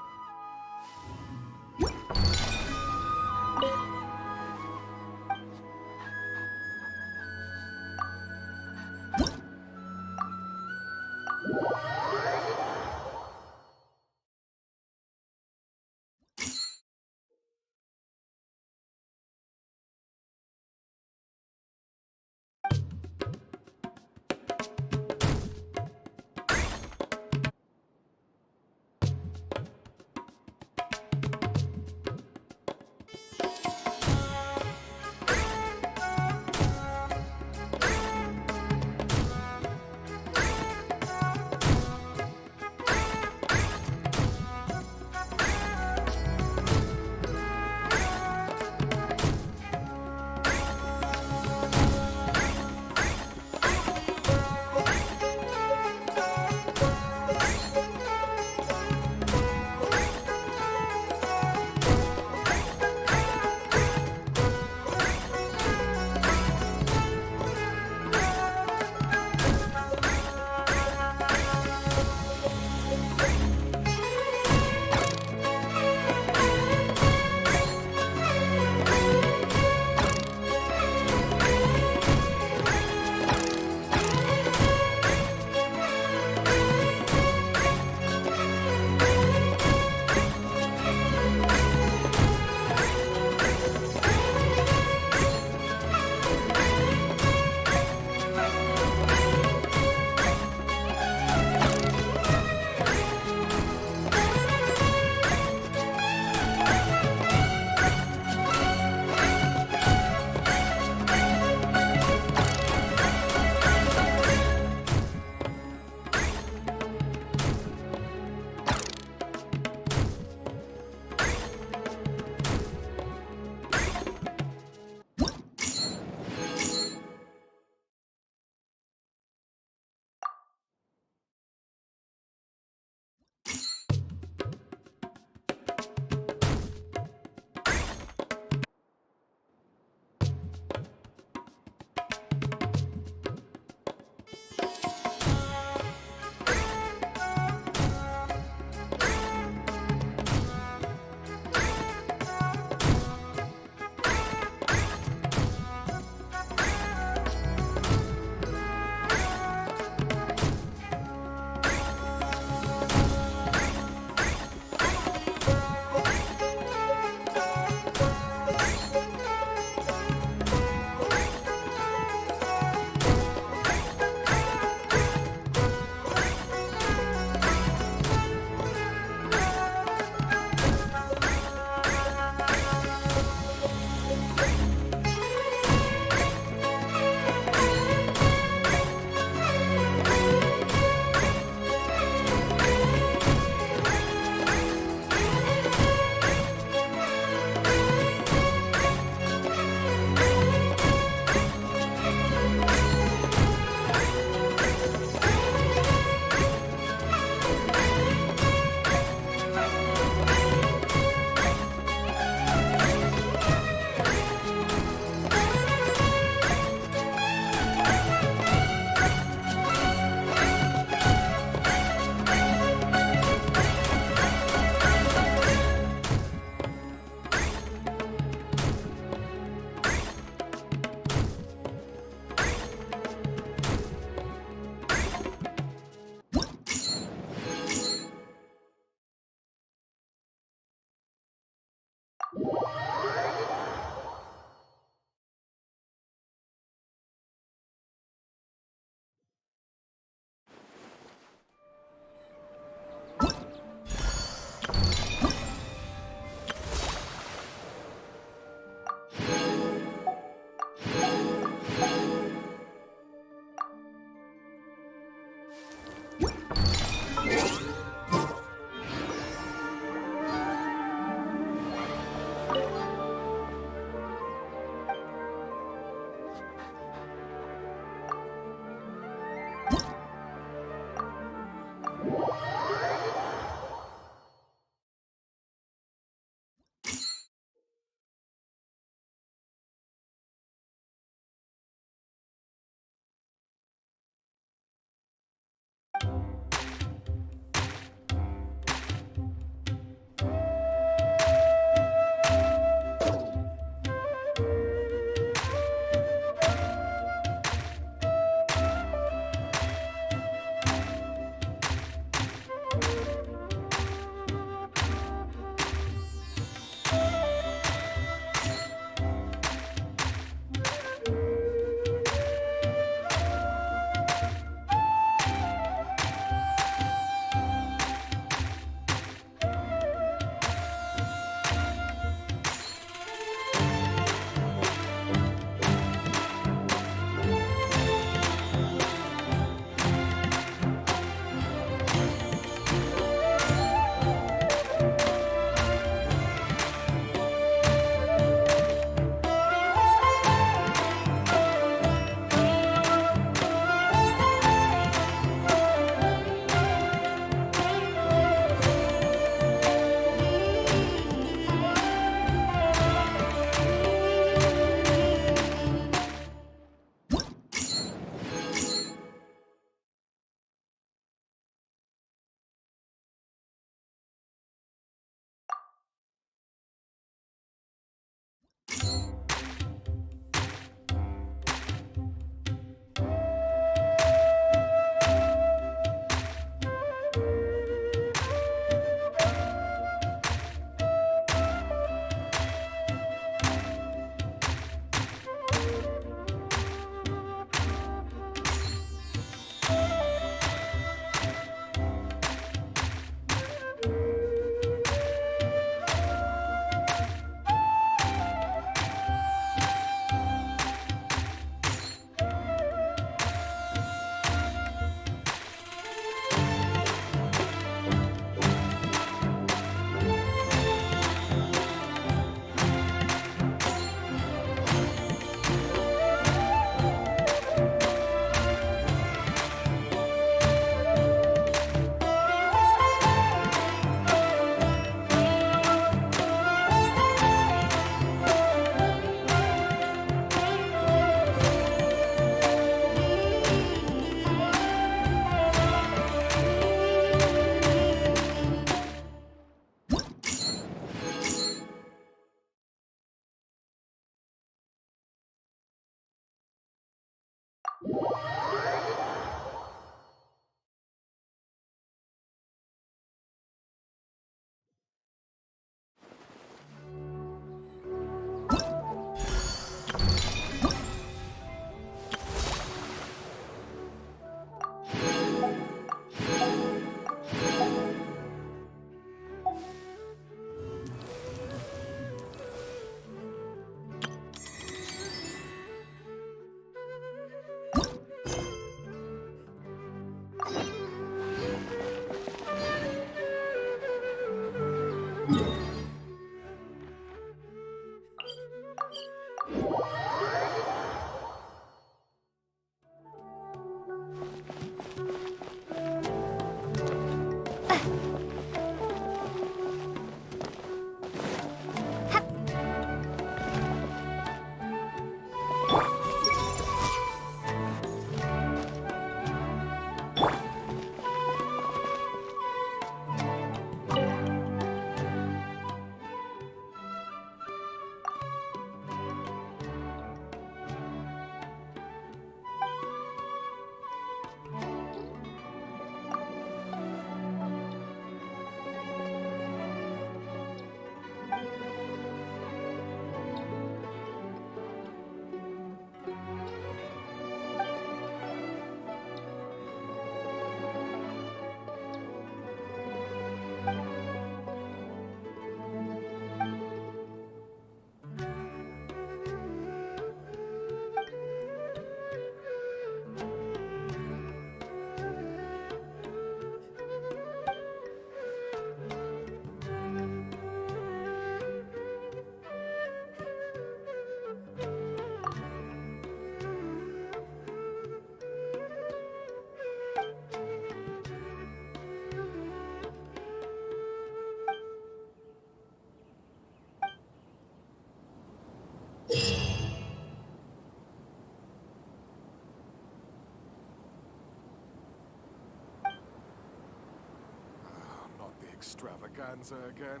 Not the extravaganza again.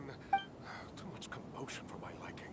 Too much commotion for my liking.